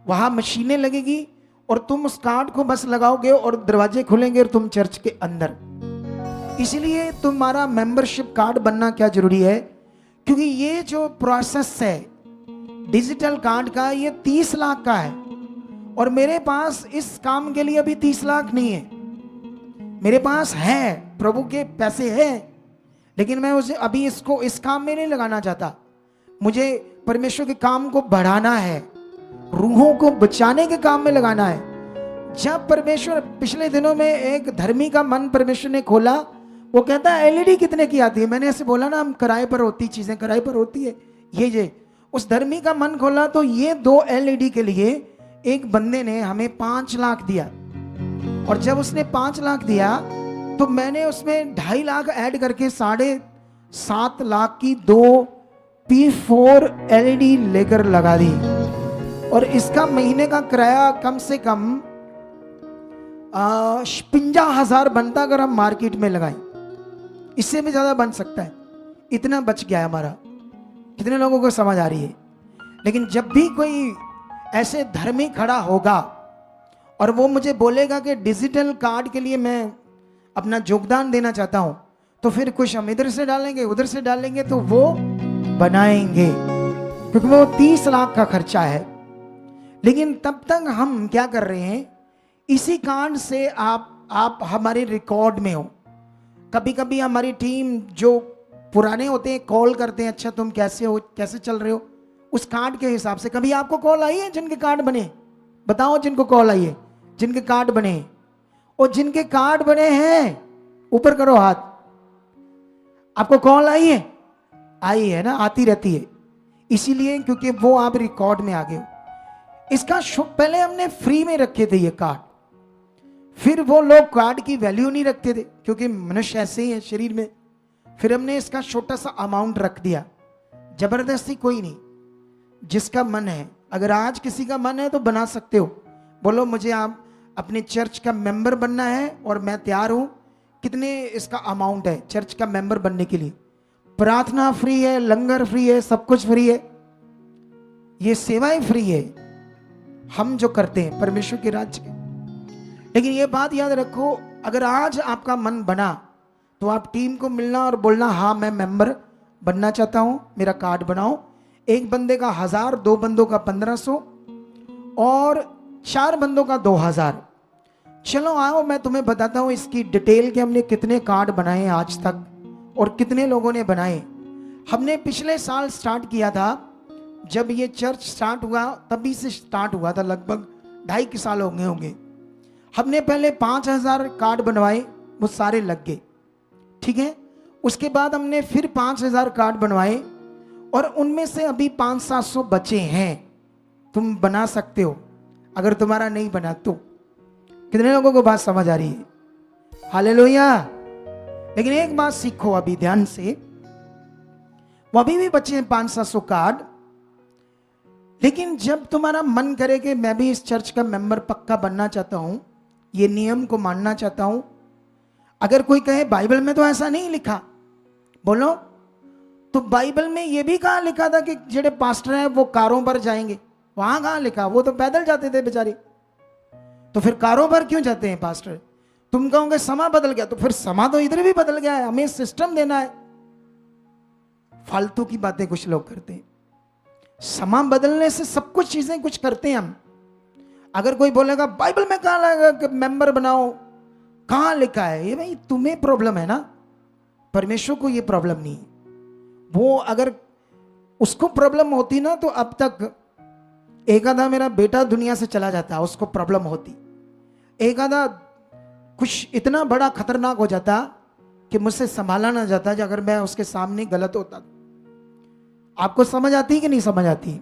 वहां मशीनें लगेगी और तुम उस कार्ड को बस लगाओगे और दरवाजे खुलेंगे और तुम चर्च के अंदर। इसलिए तुम्हारा मेंबरशिप कार्ड बनना क्या जरूरी है? क्योंकि ये जो प्रोसेस है डिजिटल कार्ड का, ये 30 लाख का है, और मेरे पास इस काम के लिए अभी 30 लाख नहीं है। मेरे पास है, प्रभु के पैसे हैं, लेकिन मैं उसे अभी इसको इस काम में नहीं लगाना चाहता। मुझे परमेश्वर के काम को बढ़ाना है, रूहों को बचाने के काम में लगाना है। जब परमेश्वर, पिछले दिनों में एक धर्मी का मन परमेश्वर ने खोला, वो कहता है एलईडी कितने की आती है? मैंने ऐसे बोला ना, हम किराए पर होती चीजें किराए पर होती है, ये उस धर्मी का मन खोला तो ये 2 एलईडी के लिए एक बंदे ने हमें 5 लाख दिया। और जब उसने 5 लाख दिया तो मैंने उसमें 2.5 लाख ऐड करके 7.5 लाख की 2 P4 एलईडी लेकर लगा दी। और इसका महीने का किराया कम से कम 50,000 बनता अगर हम मार्केट में लगाएं। इससे भी ज्यादा बन सकता है। इतना बच गया है हमारा। कितने लोगों को समझ आ रही है? लेकिन जब भी कोई ऐसे धर्मी खड़ा होगा और वो मुझे बोलेगा कि डिजिटल कार्ड के लिए मैं अपना योगदान देना चाहता हूं, तो फिर कुछ हम इधर से डालेंगे, उधर से डालेंगे, तो वो बनाएंगे, क्योंकि वो 30 लाख का खर्चा है। लेकिन तब तक हम क्या कर रहे हैं? इसी कार्ड से आप हमारे रिकॉर्ड में हो। कभी कभी हमारी टीम जो पुराने होते हैं कॉल करते हैं, अच्छा तुम कैसे हो, कैसे चल रहे हो, उस कार्ड के हिसाब से। कभी आपको कॉल आई है जिनके कार्ड बने? बताओ जिनको कॉल आई है, जिनके कार्ड बने हैं, और जिनके कार्ड बने हैं ऊपर करो हाथ। आपको कॉल आई है? आई है ना, आती रहती है, इसीलिए क्योंकि वो आप रिकॉर्ड में आ गए हो। इसका पहले हमने फ्री में रखे थे ये कार्ड, फिर वो लोग कार्ड की वैल्यू नहीं रखते थे क्योंकि मनुष्य ऐसे ही है शरीर में, फिर हमने इसका छोटा सा अमाउंट रख दिया। जबरदस्ती कोई नहीं, जिसका मन है, अगर आज किसी का मन है तो बना सकते हो। बोलो मुझे आप अपने चर्च का मेंबर बनना है और मैं तैयार हूं। कितने इसका अमाउंट है चर्च का मेंबर बनने के लिए? प्रार्थना फ्री है, लंगर फ्री है, सब कुछ फ्री है, ये सेवाएं फ्री है हम जो करते हैं परमेश्वर के राज्य के। लेकिन ये बात याद रखो, अगर आज आपका मन बना तो आप टीम को मिलना और बोलना हाँ मैं मेंबर बनना चाहता हूं, मेरा कार्ड बनाओ। एक बंदे का 1000, 2 बंदों का 1500 और 4 बंदों का 2000। चलो आओ मैं तुम्हें बताता हूं इसकी डिटेल कि हमने कितने कार्ड बनाए हैं आज तक और कितने लोगों ने बनाए। हमने पिछले साल स्टार्ट किया था, जब ये चर्च स्टार्ट हुआ तभी से स्टार्ट हुआ था, लगभग 2.5 साल हो गए होंगे। हमने पहले 5000 कार्ड बनवाए, वो सारे लग गए, ठीक है। उसके बाद हमने फिर 5000 कार्ड बनवाए और उनमें से अभी 500-700 बचे हैं। तुम बना सकते हो अगर तुम्हारा नहीं बना तो। कितने लोगों को बात समझ आ रही है? हालेलुया। लेकिन एक बात सीखो अभी ध्यान से, वो अभी भी बचे हैं 500-700 कार्ड। लेकिन जब तुम्हारा मन करे कि मैं भी इस चर्च का मेंबर पक्का बनना चाहता हूं, ये नियम को मानना चाहता हूं, अगर कोई कहे बाइबल में तो ऐसा नहीं लिखा, बोलो तो बाइबल में ये भी कहां लिखा था कि जेड़े पास्टर हैं वो कारों पर जाएंगे? वहां कहां लिखा? वो तो पैदल जाते थे बेचारे। तो फिर कारों पर क्यों जाते हैं पास्टर? तुम कहोगे समा बदल गया, तो फिर समा तो इधर भी बदल गया है, हमें सिस्टम देना है। फालतू की बातें कुछ लोग करते हैं। समा बदलने से सब कुछ चीजें कुछ करते हैं हम। अगर कोई बोलेगा बाइबल में कहां लगा कि मेंबर बनाओ, कहां लिखा है? ये भाई तुम्हें प्रॉब्लम है ना, परमेश्वर को ये प्रॉब्लम नहीं। वो अगर उसको प्रॉब्लम होती ना तो अब तक एक आधा मेरा बेटा दुनिया से चला जाता, उसको प्रॉब्लम होती। एक आधा कुछ इतना बड़ा खतरनाक हो जाता कि मुझसे संभाला ना जाता अगर मैं उसके सामने गलत होता। आपको समझ आती कि नहीं समझ आती?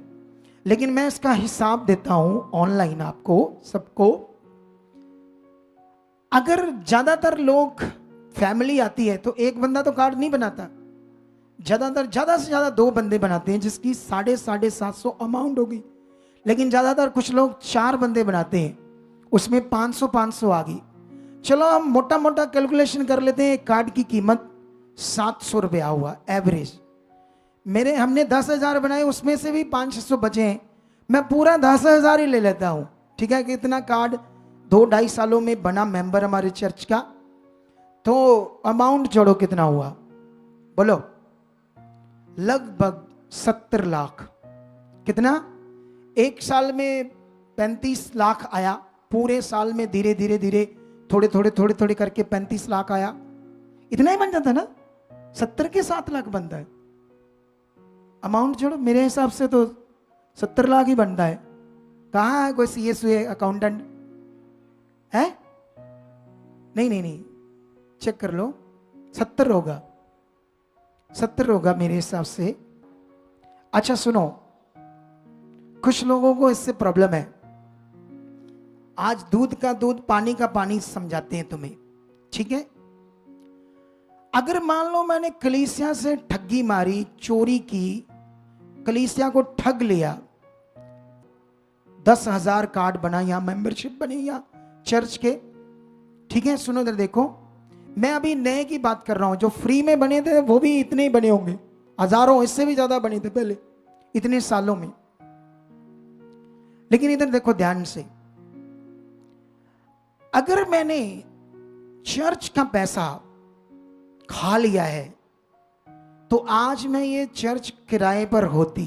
लेकिन मैं इसका हिसाब देता हूं ऑनलाइन आपको सबको। अगर ज्यादातर लोग फैमिली आती है तो एक बंदा तो कार्ड नहीं बनाता, ज्यादातर ज्यादा से ज्यादा 2 बंदे बनाते हैं, जिसकी 750 अमाउंट होगी। लेकिन ज्यादातर कुछ लोग 4 बंदे बनाते हैं, उसमें 500 आ गई। चलो हम मोटा मोटा कैलकुलेशन कर लेते हैं, एक कार्ड की कीमत 700 रुपया हुआ एवरेज। हमने 10,000 बनाए, उसमें से भी 500 बचे हैं, मैं पूरा 10,000 ही ले लेता हूं, ठीक है। कि इतना कार्ड 2-2.5 सालों में बना मेंबर हमारे चर्च का। तो अमाउंट जोड़ो कितना हुआ, बोलो? लगभग 70 लाख। कितना? एक साल में 35 लाख आया, पूरे साल में धीरे धीरे धीरे थोड़े थोड़े करके 35 लाख आया। इतना ही बन जाता ना, 70 के 7 लाख बनता है। अमाउंट जोड़ो, मेरे हिसाब से तो 70 लाख ही बनता है। कहाँ है कोई सीए अकाउंटेंट है? नहीं, चेक कर लो, 70 होगा, 70 होगा मेरे हिसाब से। अच्छा सुनो, कुछ लोगों को इससे प्रॉब्लम है। आज दूध का दूध, पानी का पानी समझाते हैं तुम्हें, ठीक है। अगर मान लो मैंने कलीसिया से ठगी मारी, चोरी की, कलीसिया को ठग लिया, 10,000 कार्ड बना, यहां मेंबरशिप बनी यहां चर्च के, ठीक है। सुनो इधर देखो, मैं अभी नए की बात कर रहा हूं। जो फ्री में बने थे वो भी इतने ही बने होंगे, हजारों, इससे भी ज्यादा बने थे पहले इतने सालों में। लेकिन इधर देखो ध्यान से, अगर मैंने चर्च का पैसा खा लिया है तो आज मैं ये चर्च किराए पर होती,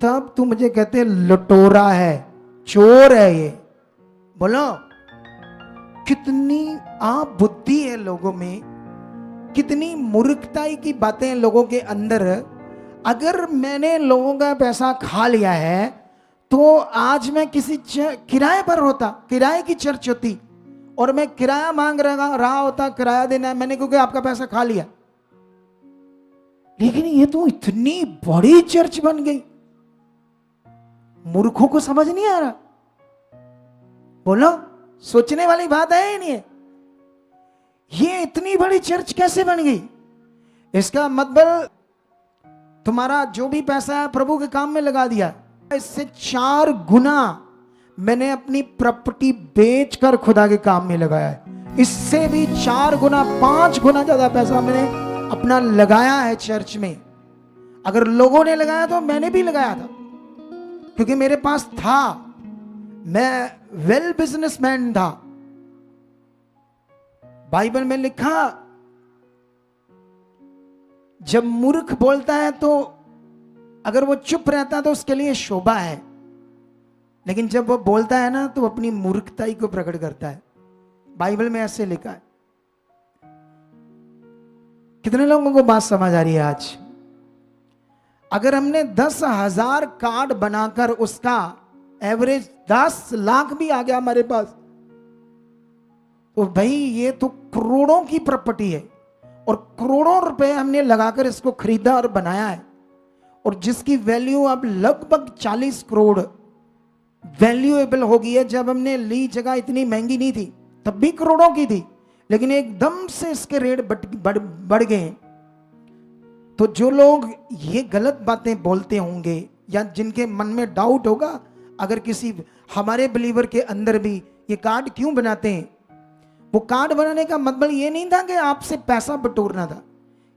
तब तुम मुझे कहते लुटोरा है, चोर है ये। बोलो कितनी आप बुद्धि है लोगों में, कितनी मूर्खताई की बातें लोगों के अंदर। अगर मैंने लोगों का पैसा खा लिया है तो आज मैं किसी किराए पर होता, किराए की चर्च होती, और मैं किराया मांग रहा होता, किराया देना है मैंने, क्योंकि आपका पैसा खा लिया। लेकिन ये तो इतनी बड़ी चर्च बन गई, मूर्खों को समझ नहीं आ रहा। बोलो, सोचने वाली बात है ही नहीं है। ये इतनी बड़ी चर्च कैसे बन गई? इसका मतलब तुम्हारा जो भी पैसा है प्रभु के काम में लगा दिया। इससे 4 गुना मैंने अपनी प्रॉपर्टी बेचकर खुदा के काम में लगाया है। इससे भी 4 गुना 5 गुना ज्यादा पैसा मैंने अपना लगाया है चर्च में। अगर लोगों ने लगाया तो मैंने भी लगाया था, क्योंकि मेरे पास था, मैं वेल बिजनेसमैन था। बाइबल में लिखा, जब मूर्ख बोलता है तो अगर वो चुप रहता तो उसके लिए शोभा है, लेकिन जब वो बोलता है ना तो अपनी मूर्खताई को प्रकट करता है। बाइबल में ऐसे लिखा है। कितने लोगों को बात समझ आ रही है आज? अगर हमने 10,000 कार्ड बनाकर उसका एवरेज 10 लाख भी आ गया हमारे पास, तो भाई ये तो करोड़ों की प्रॉपर्टी है, और करोड़ों रुपए हमने लगाकर इसको खरीदा और बनाया है, और जिसकी वैल्यू अब लगभग 40 करोड़ वैल्यूएबल हो गई है। जब हमने ली जगह इतनी महंगी नहीं थी, तब भी करोड़ों की थी, लेकिन एकदम से इसके रेट बढ़ गए। तो जो लोग ये गलत बातें बोलते होंगे, या जिनके मन में डाउट होगा, अगर किसी हमारे बिलीवर के अंदर भी ये कार्ड क्यों बनाते हैं, वो कार्ड बनाने का मतलब ये नहीं था कि आपसे पैसा बटोरना था।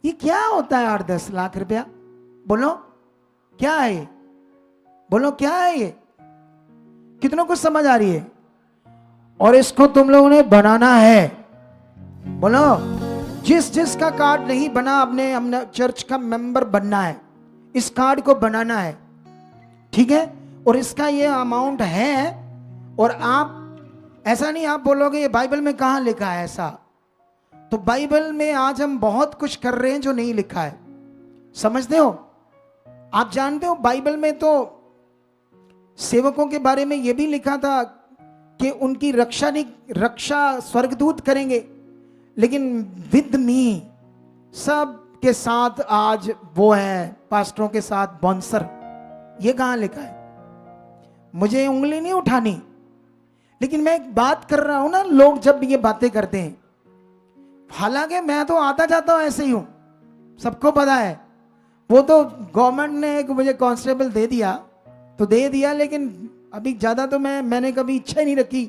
ये क्या होता है 8-10 लाख रुपया? बोलो क्या है ये? बोलो क्या है ये? कितनों को समझ आ रही है? और इसको तुम लोगों ने बनाना है। बोलो, जिसका कार्ड नहीं बना, अपने चर्च का मेंबर बनना है, इस कार्ड को बनाना है, ठीक है? और इसका ये अमाउंट है, और आप ऐसा नहीं आप बोलोगे ये बाइबल में कहां लिखा है ऐसा। तो बाइबल में आज हम बहुत कुछ कर रहे हैं जो नहीं लिखा है, समझते हो? आप जानते हो बाइबल में तो सेवकों के बारे में यह भी लिखा था कि उनकी रक्षा स्वर्गदूत करेंगे, लेकिन विद मी सब के साथ आज वो है पास्टरों के साथ बाउंसर। ये कहां लिखा है? मुझे उंगली नहीं उठानी, लेकिन मैं एक बात कर रहा हूं ना, लोग जब ये बातें करते हैं, हालांकि मैं तो आता जाता हूं ऐसे ही हूं, सबको पता है। वो तो गवर्नमेंट ने एक मुझे कांस्टेबल दे दिया तो दे दिया, लेकिन अभी ज्यादा तो मैंने कभी इच्छा ही नहीं रखी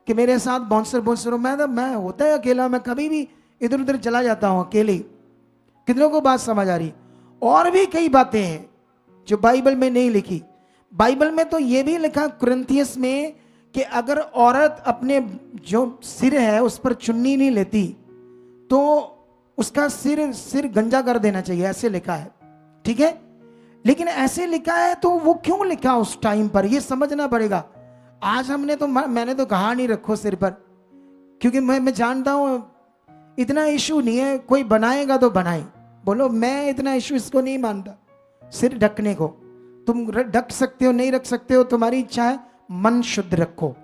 कि मेरे साथ बाउंसर हो। मैं होता है अकेला, मैं कभी भी इधर उधर चला जाता हूं अकेले। कितनों को बात समझ आ रही? और भी कई बातें हैं जो बाइबल में नहीं लिखी। बाइबल में तो ये भी लिखा कुरिन्थियस में कि अगर औरत अपने जो सिर है उस पर चुन्नी नहीं लेती तो उसका सिर गंजा कर देना चाहिए, ऐसे लिखा है, ठीक है? लेकिन ऐसे लिखा है तो वो क्यों लिखा उस टाइम पर, ये समझना पड़ेगा। आज मैंने तो कहा नहीं रखो सिर पर, क्योंकि मैं जानता हूं इतना इशू नहीं है, कोई बनाएगा तो बनाए। बोलो, मैं इतना इशू इसको नहीं मानता सिर ढकने को। तुम ढक सकते हो, नहीं रख सकते हो, तुम्हारी इच्छा है। मन शुद्ध रखो,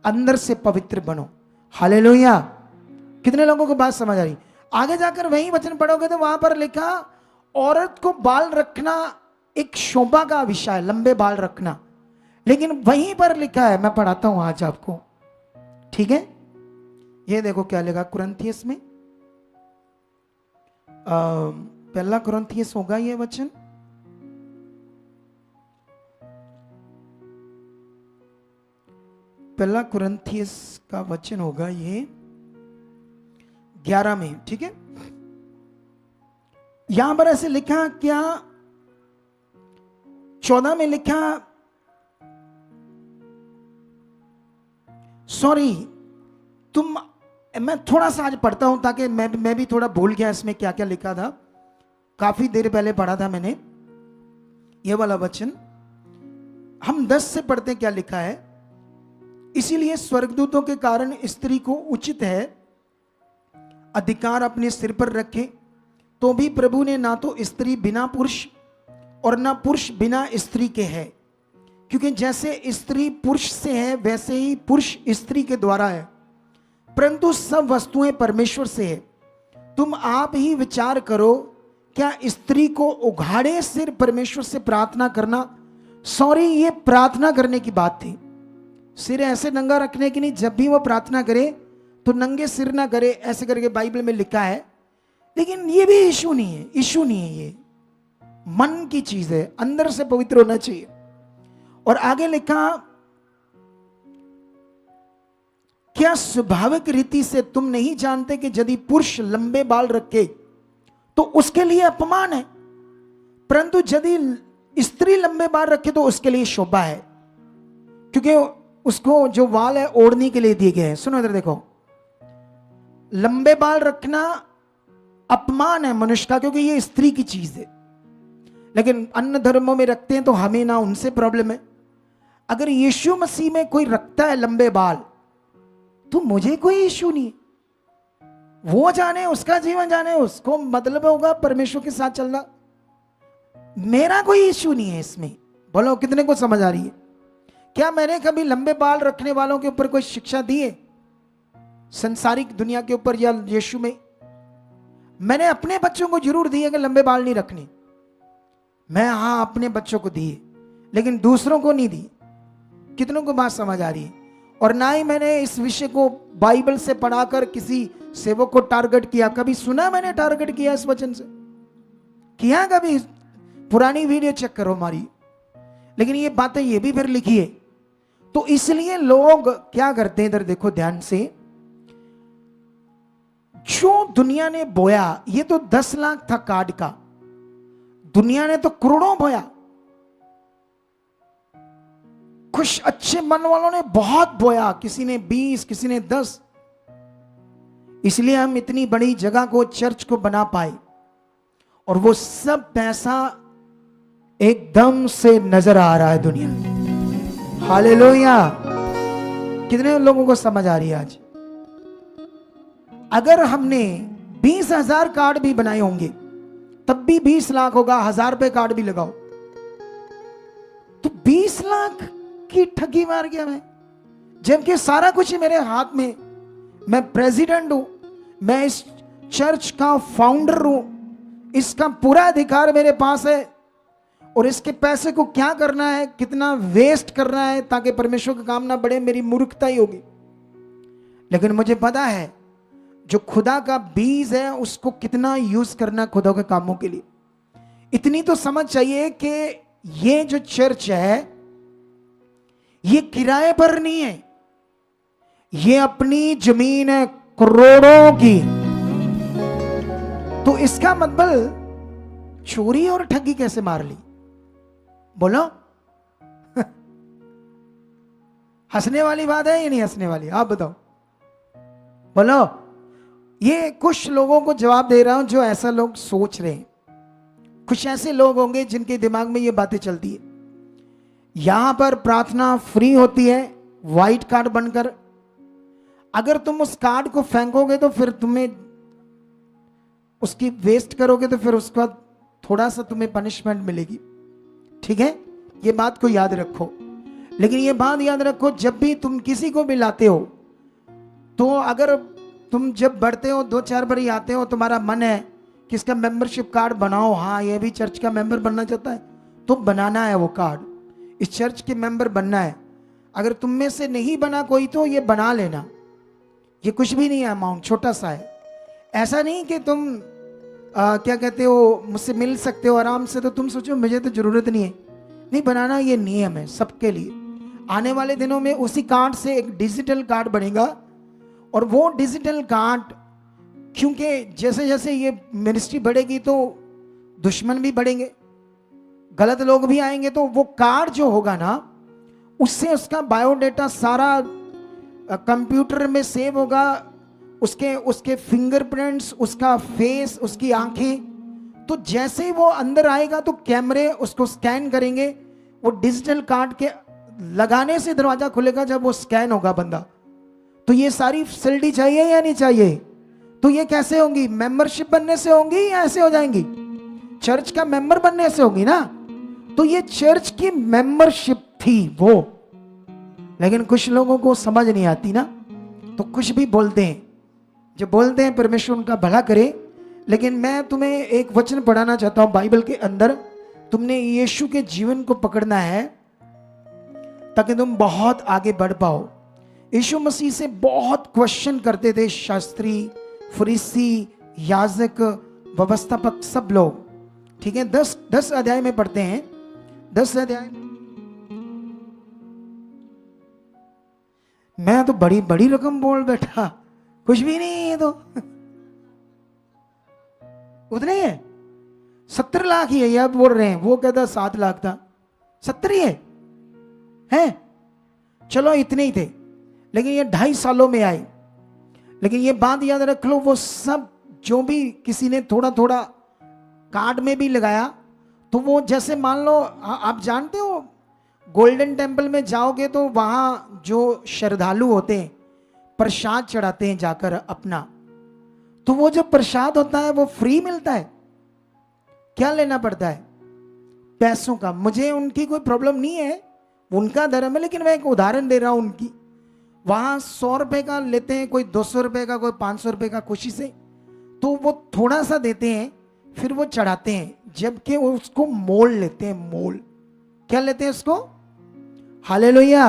अंदर से पवित्र बनो। हालेलुया। कितने लोगों को बात समझ आ रही? आगे जाकर वही वचन पढ़ोगे तो वहां पर लिखा, औरत को बाल रखना एक शोभा का विषय है, लंबे बाल रखना। लेकिन वहीं पर लिखा है, मैं पढ़ाता हूं आज आपको, ठीक है? ये देखो क्या लिखा कुरिन्थियस में, पहला कुरिन्थियस होगा ये वचन, पहला कुरिन्थियस का वचन होगा ये 11 में, ठीक है? यहां पर ऐसे लिखा, क्या 14 में लिखा, सॉरी मैं थोड़ा सा आज पढ़ता हूं ताकि मैं भी थोड़ा भूल गया इसमें क्या क्या लिखा था। काफी देर पहले पढ़ा था मैंने ये वाला वचन। हम 10 से पढ़ते क्या लिखा है। इसीलिए स्वर्गदूतों के कारण स्त्री को उचित है अधिकार अपने सिर पर रखे, तो भी प्रभु ने ना तो स्त्री बिना पुरुष और ना पुरुष बिना स्त्री के है, क्योंकि जैसे स्त्री पुरुष से है वैसे ही पुरुष स्त्री के द्वारा है, परंतु सब वस्तुएं परमेश्वर से है। तुम आप ही विचार करो, क्या स्त्री को उघाड़े सिर परमेश्वर से प्रार्थना करना, सॉरी ये प्रार्थना करने की बात थी, सिर ऐसे नंगा रखने की नहीं। जब भी वो प्रार्थना करे तो नंगे सिर ना करे, ऐसे करके बाइबल में लिखा है। लेकिन ये भी इशू नहीं है, इशू नहीं है, ये मन की चीज है, अंदर से पवित्र होना चाहिए। और आगे लिखा, क्या स्वाभाविक रीति से तुम नहीं जानते कि यदि पुरुष लंबे बाल रखे तो उसके लिए अपमान है, परंतु यदि स्त्री लंबे बाल रखे तो उसके लिए शोभा है, क्योंकि उसको जो बाल है ओढ़ने के लिए दिए गए हैं। सुनो इधर देखो, लंबे बाल रखना अपमान है मनुष्य का, क्योंकि ये स्त्री की चीज है। लेकिन अन्य धर्मों में रखते हैं तो हमें ना उनसे प्रॉब्लम है। अगर यीशु मसीह में कोई रखता है लंबे बाल तो मुझे कोई इश्यू नहीं, वो जाने, उसका जीवन जाने, उसको मतलब होगा परमेश्वर के साथ चलना, मेरा कोई इश्यू नहीं है इसमें। बोलो कितने को समझ आ रही है? क्या मैंने कभी लंबे बाल रखने वालों के ऊपर कोई शिक्षा दी है संसारिक दुनिया के ऊपर या यीशु में? मैंने अपने बच्चों को जरूर दी है कि लंबे बाल नहीं रखने, मैं हाँ अपने बच्चों को दिए, लेकिन दूसरों को नहीं दी। कितनों को बात समझ आ रही है? और ना ही मैंने इस विषय को बाइबल से पढ़ाकर किसी सेवक को टारगेट किया। कभी सुना मैंने टारगेट किया इस वचन से? किया कभी? पुरानी वीडियो चेक करो हमारी। लेकिन ये बातें ये भी फिर लिखी है, तो इसलिए लोग क्या करते हैं, इधर देखो ध्यान से, जो दुनिया ने बोया, ये तो 10 लाख था कार्ड का, दुनिया ने तो करोड़ों बोया। कुछ अच्छे मन वालों ने बहुत बोया, किसी ने 20, किसी ने 10। इसलिए हम इतनी बड़ी जगह को, चर्च को बना पाए, और वो सब पैसा एकदम से नजर आ रहा है दुनिया में। हालेलुया! कितने लोगों को समझ आ रही है आज? अगर हमने 20,000 कार्ड भी बनाए होंगे तब भी 20 लाख होगा। 1000 रुपए कार्ड भी लगाओ तो 20 लाख की ठगी मार गया मैं, जबकि सारा कुछ ही मेरे हाथ में। मैं प्रेसिडेंट हूं, मैं इस चर्च का फाउंडर हूं, इसका पूरा अधिकार मेरे पास है, और इसके पैसे को क्या करना है, कितना वेस्ट करना है ताकि परमेश्वर का काम ना बढ़े, मेरी मूर्खता ही होगी। लेकिन मुझे पता है जो खुदा का बीज है उसको कितना यूज करना खुदा के कामों के लिए। इतनी तो समझ चाहिए कि ये जो चर्च है ये किराए पर नहीं है, ये अपनी जमीन है करोड़ों की। तो इसका मतलब चोरी और ठगी कैसे मार ली? बोलो हंसने वाली बात है या नहीं हंसने वाली? आप बताओ, बोलो। ये कुछ लोगों को जवाब दे रहा हूं जो ऐसा लोग सोच रहे हैं। कुछ ऐसे लोग होंगे जिनके दिमाग में ये बातें चलती है। यहां पर प्रार्थना फ्री होती है व्हाइट कार्ड बनकर। अगर तुम उस कार्ड को फेंकोगे तो फिर तुम्हें उसकी वेस्ट करोगे तो फिर उसके बाद थोड़ा सा तुम्हें पनिशमेंट मिलेगी। ठीक है, ये बात को याद रखो। लेकिन ये बात याद रखो, जब भी तुम किसी को भी लाते हो तो अगर तुम जब बढ़ते हो 2-4 बार ही आते हो, तुम्हारा मन है कि इसका मेंबरशिप कार्ड बनाओ, हाँ ये भी चर्च का मेंबर बनना चाहता है, तो बनाना है वो कार्ड, इस चर्च के मेंबर बनना है। अगर तुम में से नहीं बना कोई तो ये बना लेना, ये कुछ भी नहीं है, अमाउंट छोटा सा है। ऐसा नहीं कि तुम क्या कहते हो मुझसे मिल सकते हो आराम से, तो तुम सोचो मुझे तो जरूरत नहीं है। नहीं, बनाना ये नियम है सबके लिए। आने वाले दिनों में उसी कार्ड से एक डिजिटल कार्ड बनेगा, और वो डिजिटल कार्ड, क्योंकि जैसे जैसे ये मिनिस्ट्री बढ़ेगी तो दुश्मन भी बढ़ेंगे, गलत लोग भी आएंगे, तो वो कार्ड जो होगा ना उससे उसका बायोडेटा सारा कंप्यूटर में सेव होगा, उसके फिंगरप्रिंट्स, उसका फेस, उसकी आंखें। तो जैसे ही वो अंदर आएगा तो कैमरे उसको स्कैन करेंगे, वो डिजिटल कार्ड के लगाने से दरवाजा खुलेगा जब वो स्कैन होगा बंदा। तो ये सारी फैसिलिटी चाहिए या नहीं चाहिए? तो ये कैसे होंगी? मेंबरशिप बनने से होंगी या ऐसे हो जाएंगी? चर्च का मेंबर बनने से होगी ना। तो ये चर्च की मेंबरशिप थी वो, लेकिन कुछ लोगों को समझ नहीं आती ना, तो कुछ भी बोलते हैं। जो बोलते हैं परमेश्वर उनका भला करे। लेकिन मैं तुम्हें एक वचन पढ़ाना चाहता हूं बाइबल के अंदर। तुमने यीशु के जीवन को पकड़ना है ताकि तुम बहुत आगे बढ़ पाओ। यीशु मसीह से बहुत क्वेश्चन करते थे शास्त्री, फरीसी, याजक, व्यवस्थापक, सब लोग। ठीक है, 10 अध्याय में पढ़ते हैं। 10 अध्याय। मैं तो बड़ी बड़ी रकम बोल बैठा, कुछ भी नहीं है। तो उतने ही है, 70 लाख ही है। ये बोल रहे हैं, वो कहता 7 लाख था, 70 ही है? चलो इतने ही थे, लेकिन ये 2.5 सालों में आए। लेकिन ये बात याद रख लो, वो सब जो भी किसी ने थोड़ा थोड़ा कार्ड में भी लगाया, तो वो जैसे मान लो आप जानते हो गोल्डन टेम्पल में जाओगे तो वहां जो श्रद्धालु होते हैं प्रसाद चढ़ाते हैं जाकर अपना, तो वो जो प्रसाद होता है वो फ्री मिलता है। क्या लेना पड़ता है? पैसों का। मुझे उनकी कोई प्रॉब्लम नहीं है, उनका धर्म है, लेकिन मैं एक उदाहरण दे रहा हूं उनकी। वहां 100 रुपए का लेते हैं, कोई 200 रुपए का, कोई 500 रुपए का, खुशी से। तो वो थोड़ा सा देते हैं, फिर वो चढ़ाते हैं, जबकि वो उसको मोल लेते हैं। मोल क्या लेते हैं उसको? हालेलुया।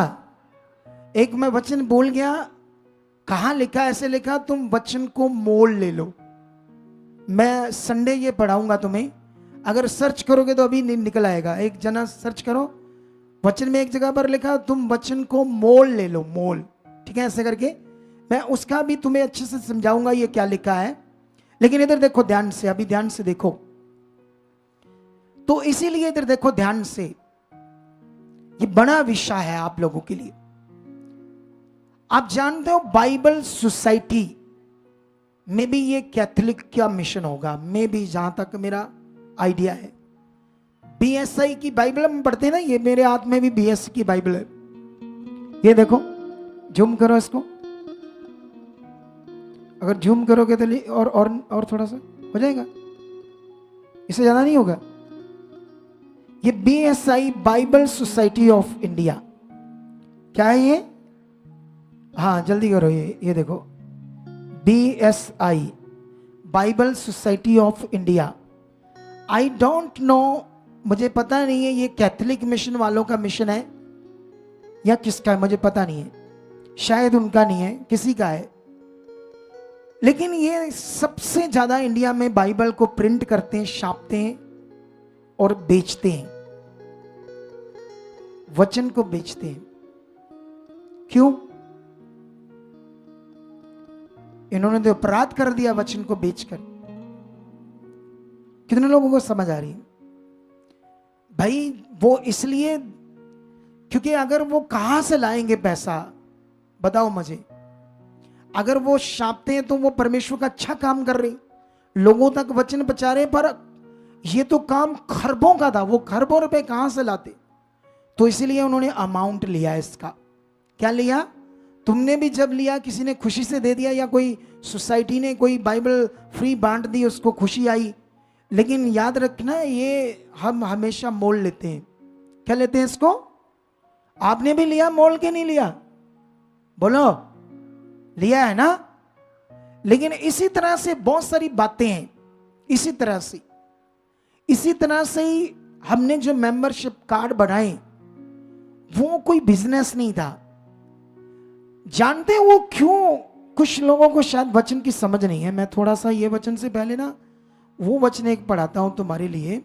एक मैं वचन बोल गया, कहां लिखा? ऐसे लिखा, तुम वचन को मोल ले लो। मैं संडे ये पढ़ाऊंगा तुम्हें, अगर सर्च करोगे तो अभी नहीं निकल आएगा। एक जना सर्च करो, वचन में एक जगह पर लिखा तुम वचन को मोल ले लो, मोल। ठीक है, ऐसे करके मैं उसका भी तुम्हें अच्छे से समझाऊंगा ये क्या लिखा है। लेकिन इधर देखो ध्यान से, अभी ध्यान से देखो। तो इसीलिए इधर देखो ध्यान से, ये बड़ा विषय है आप लोगों के लिए। आप जानते हो बाइबल सोसाइटी में भी ये कैथोलिक का मिशन होगा, में भी, जहां तक मेरा आइडिया है। बीएसआई की बाइबल हम पढ़ते हैं ना, ये मेरे हाथ में भी बीएसआई की बाइबल है। ये देखो, जूम करो इसको, अगर जूम करोगे तो और थोड़ा सा हो जाएगा, इससे ज्यादा नहीं होगा। ये BSI Bible society of India, क्या है ये? हाँ जल्दी करो, ये देखो, BSI Bible society of India. I don't know, मुझे पता नहीं है ये कैथोलिक मिशन वालों का मिशन है या किसका है, मुझे पता नहीं है। शायद उनका नहीं है, किसी का है। लेकिन ये सबसे ज्यादा इंडिया में बाइबल को प्रिंट करते हैं, छापते हैं और बेचते हैं। वचन को बेचते हैं। क्यों? इन्होंने तो अपराध कर दिया वचन को बेचकर। कितने लोगों को समझ आ रही है भाई? वो इसलिए क्योंकि अगर वो कहां से लाएंगे पैसा, बताओ मुझे। अगर वो छापते हैं तो वो परमेश्वर का अच्छा काम कर रहे, लोगों तक वचन पहुंचा रहे, पर ये तो काम खरबों का था, वो खरबों रुपए कहां से लाते? तो इसलिए उन्होंने अमाउंट लिया इसका। क्या लिया? तुमने भी जब लिया, किसी ने खुशी से दे दिया, या कोई सोसाइटी ने कोई बाइबल फ्री बांट दी, उसको खुशी आई। लेकिन याद रखना, ये हम हमेशा मोल लेते हैं। क्या लेते हैं इसको? आपने भी लिया मोल के? नहीं लिया? बोलो, लिया है ना? लेकिन इसी तरह से बहुत सारी बातें हैं। इसी तरह से ही हमने जो मेंबरशिप कार्ड बनाए, वो कोई बिजनेस नहीं था। जानते हो वो क्यों? कुछ लोगों को शायद वचन की समझ नहीं है। मैं थोड़ा सा ये वचन से पहले ना वो वचन एक पढ़ाता हूं तुम्हारे लिए,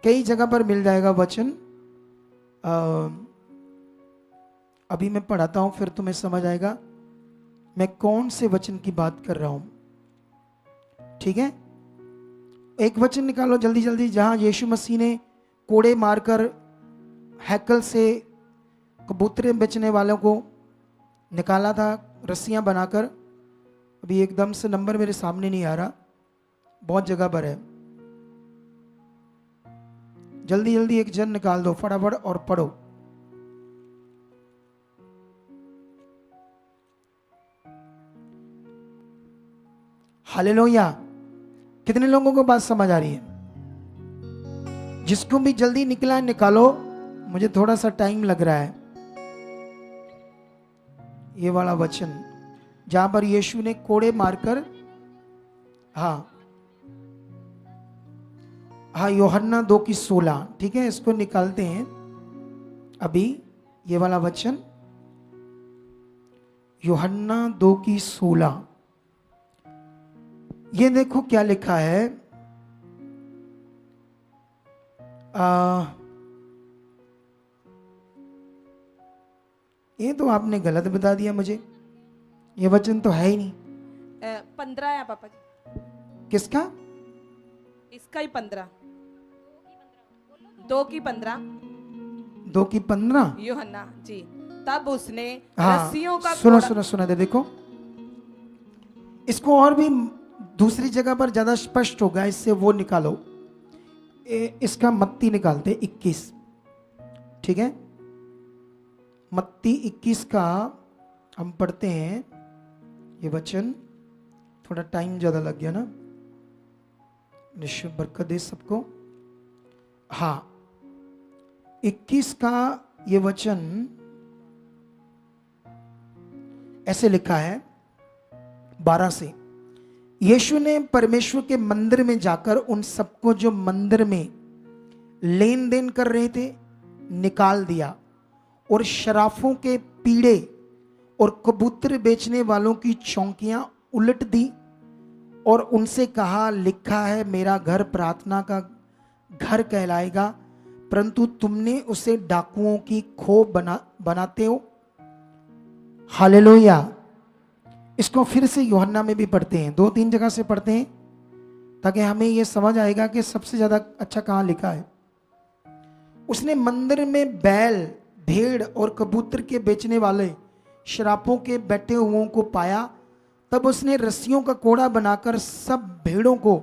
कई जगह पर मिल जाएगा वचन। अभी मैं पढ़ाता हूं, फिर तुम्हें समझ आएगा मैं कौन से वचन की बात कर रहा हूं। ठीक है, एक वचन निकालो जल्दी जल्दी, जहां यीशु मसीह ने कोड़े मारकर हैकल से कबूतरें बेचने वालों को निकाला था, रस्सियां बनाकर। अभी एकदम से नंबर मेरे सामने नहीं आ रहा, बहुत जगह पर है। जल्दी जल्दी एक जन निकाल दो फटाफट और पढ़ो। हालेलुया। कितने लोगों को बात समझ आ रही है? जिसको भी जल्दी निकला निकालो, मुझे थोड़ा सा टाइम लग रहा है। ये वाला वचन जहां पर यीशु ने कोड़े मारकर, हाँ हाँ, यूहन्ना 2:16, ठीक है, इसको निकालते हैं अभी। ये वाला वचन यूहन्ना 2:16, ये देखो क्या लिखा है। ये तो आपने गलत बता दिया मुझे, ये वचन तो है ही नहीं। 15 है पापा जी। किसका? इसका ही 15, 2:15, 2:15 यूहन्ना जी। तब उसने हाँ, रस्सियों का सुनो कोड़ा- सुनो सुनो दे, देखो इसको और भी दूसरी जगह पर ज्यादा स्पष्ट होगा, इससे वो निकालो। इसका मत्ती निकालते 21, ठीक है, मत्ती 21 का हम पढ़ते हैं ये वचन। थोड़ा टाइम ज्यादा लग गया ना, निश्चय बरकत दे सबको। हाँ, 21 का ये वचन ऐसे लिखा है 12 से। यीशु ने परमेश्वर के मंदिर में जाकर उन सबको जो मंदिर में लेन देन कर रहे थे निकाल दिया, और शराफों के पीड़े और कबूतर बेचने वालों की चौकियां उलट दी, और उनसे कहा, लिखा है मेरा घर प्रार्थना का घर कहलाएगा, परंतु तुमने उसे डाकुओं की खो बनाते हो। हालेलुया। इसको फिर से यूहन्ना में भी पढ़ते हैं, 2-3 जगह से पढ़ते हैं ताकि हमें यह समझ आएगा कि सबसे ज्यादा अच्छा कहां लिखा है। उसने मंदिर में बैल, भेड़ और कबूतर के बेचने वाले शराबों के बैठे हुओं को पाया। तब उसने रस्सियों का कोड़ा बनाकर सब भेड़ों को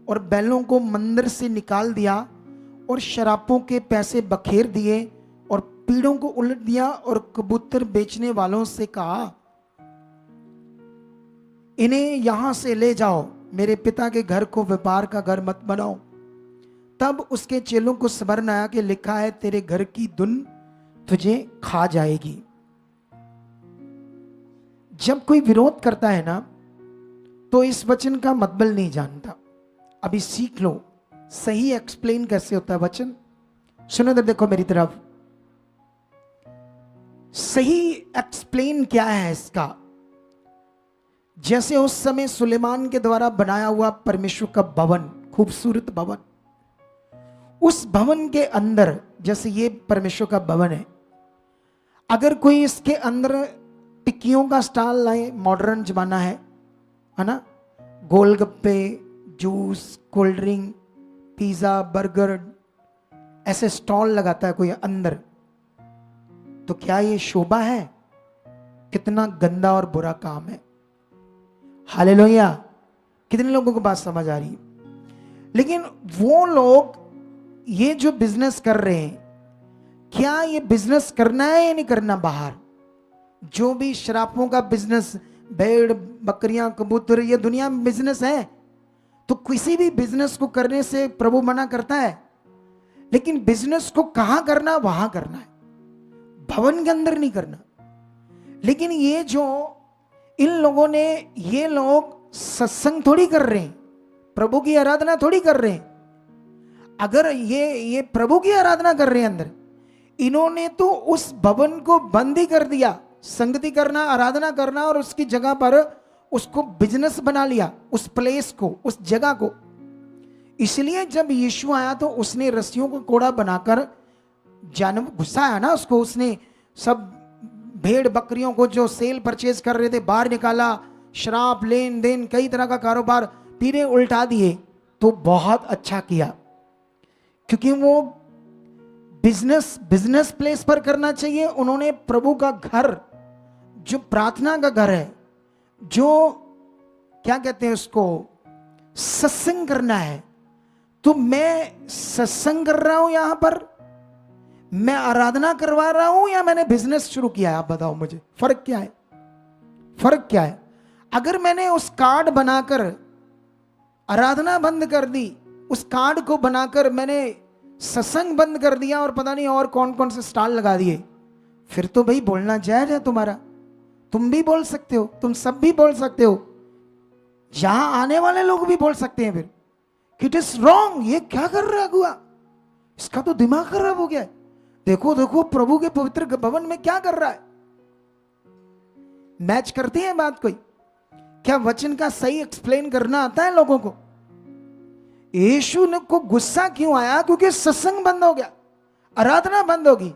और बैलों को मंदिर से निकाल दिया, और शराबों के पैसे बखेर दिए, और पीड़ों को उलट दिया, और कबूतर बेचने वालों से कहा, इन्हें यहां से ले जाओ, मेरे पिता के घर को व्यापार का घर मत बनाओ। तब उसके चेलों को स्मरण आया कि लिखा है, तेरे घर की धुन तुझे खा जाएगी। जब कोई विरोध करता है ना, तो इस वचन का मतलब नहीं जानता। अभी सीख लो सही एक्सप्लेन कैसे होता है वचन। सुनो इधर देखो मेरी तरफ, सही एक्सप्लेन क्या है इसका। जैसे उस समय सुलेमान के द्वारा बनाया हुआ परमेश्वर का भवन, खूबसूरत भवन, उस भवन के अंदर, जैसे ये परमेश्वर का भवन है, अगर कोई इसके अंदर टिक्कियों का स्टॉल लाए, मॉडर्न जमाना है ना, golgappe, juice, cold drink, pizza, burger, ऐसे स्टॉल लगाता है कोई अंदर, तो क्या ये शोभा है? कितना गंदा और बुरा काम है। हालेलुया। कितने लोगों को बात समझ आ रही है? लेकिन वो लोग ये जो बिजनेस कर रहे हैं, क्या ये बिजनेस करना है या नहीं करना? बाहर जो भी शराबों का बिजनेस, भेड़ बकरियां कबूतर, ये दुनिया में बिजनेस है। तो किसी भी बिजनेस को करने से प्रभु मना करता है, लेकिन बिजनेस को कहां करना? वहां करना है, भवन के अंदर नहीं करना। लेकिन ये जो इन लोगों ने, ये लोग सत्संग थोड़ी कर रहे हैं, प्रभु की आराधना थोड़ी कर रहे हैं। अगर ये प्रभु की आराधना कर रहे हैं अंदर, इन्होंने तो उस भवन को बंद ही कर दिया, संगति करना, आराधना करना, और उसकी जगह पर उसको बिजनेस बना लिया, उस प्लेस को, उस जगह को। इसलिए जब यीशु आया तो उसने रस्सियों को कोड़ा बनाकर जानवर घुसाया ना उसको, उसने सब भेड़ बकरियों को जो सेल परचेज कर रहे थे बाहर निकाला, शराब, लेन देन, कई तरह का कारोबार, पीने उल्टा दिए। तो बहुत अच्छा किया, क्योंकि वो बिजनेस प्लेस पर करना चाहिए। उन्होंने प्रभु का घर, जो प्रार्थना का घर है, जो क्या कहते हैं उसको, सत्संग करना है। तो मैं सत्संग कर रहा हूं यहां पर, मैं आराधना करवा रहा हूं, या मैंने बिजनेस शुरू किया है? आप बताओ मुझे, फर्क क्या है? फर्क क्या है? अगर मैंने उस कार्ड बनाकर आराधना बंद कर दी, उस कार्ड को बनाकर मैंने सत्संग बंद कर दिया और पता नहीं और कौन कौन से स्टॉल लगा दिए, फिर तो भाई बोलना जायज है तुम्हारा। तुम भी बोल सकते हो, तुम सब भी बोल सकते हो, यहां आने वाले लोग भी बोल सकते हैं फिर कि इट इज रॉन्ग, ये क्या कर रहा है अगुआ, इसका तो दिमाग खराब हो गया है, देखो देखो प्रभु के पवित्र भवन में क्या कर रहा है। मैच करती है बात कोई? क्या वचन का सही एक्सप्लेन करना आता है लोगों को? यीशु ने को गुस्सा क्यों आया? क्योंकि सत्संग बंद हो गया, आराधना बंद होगी।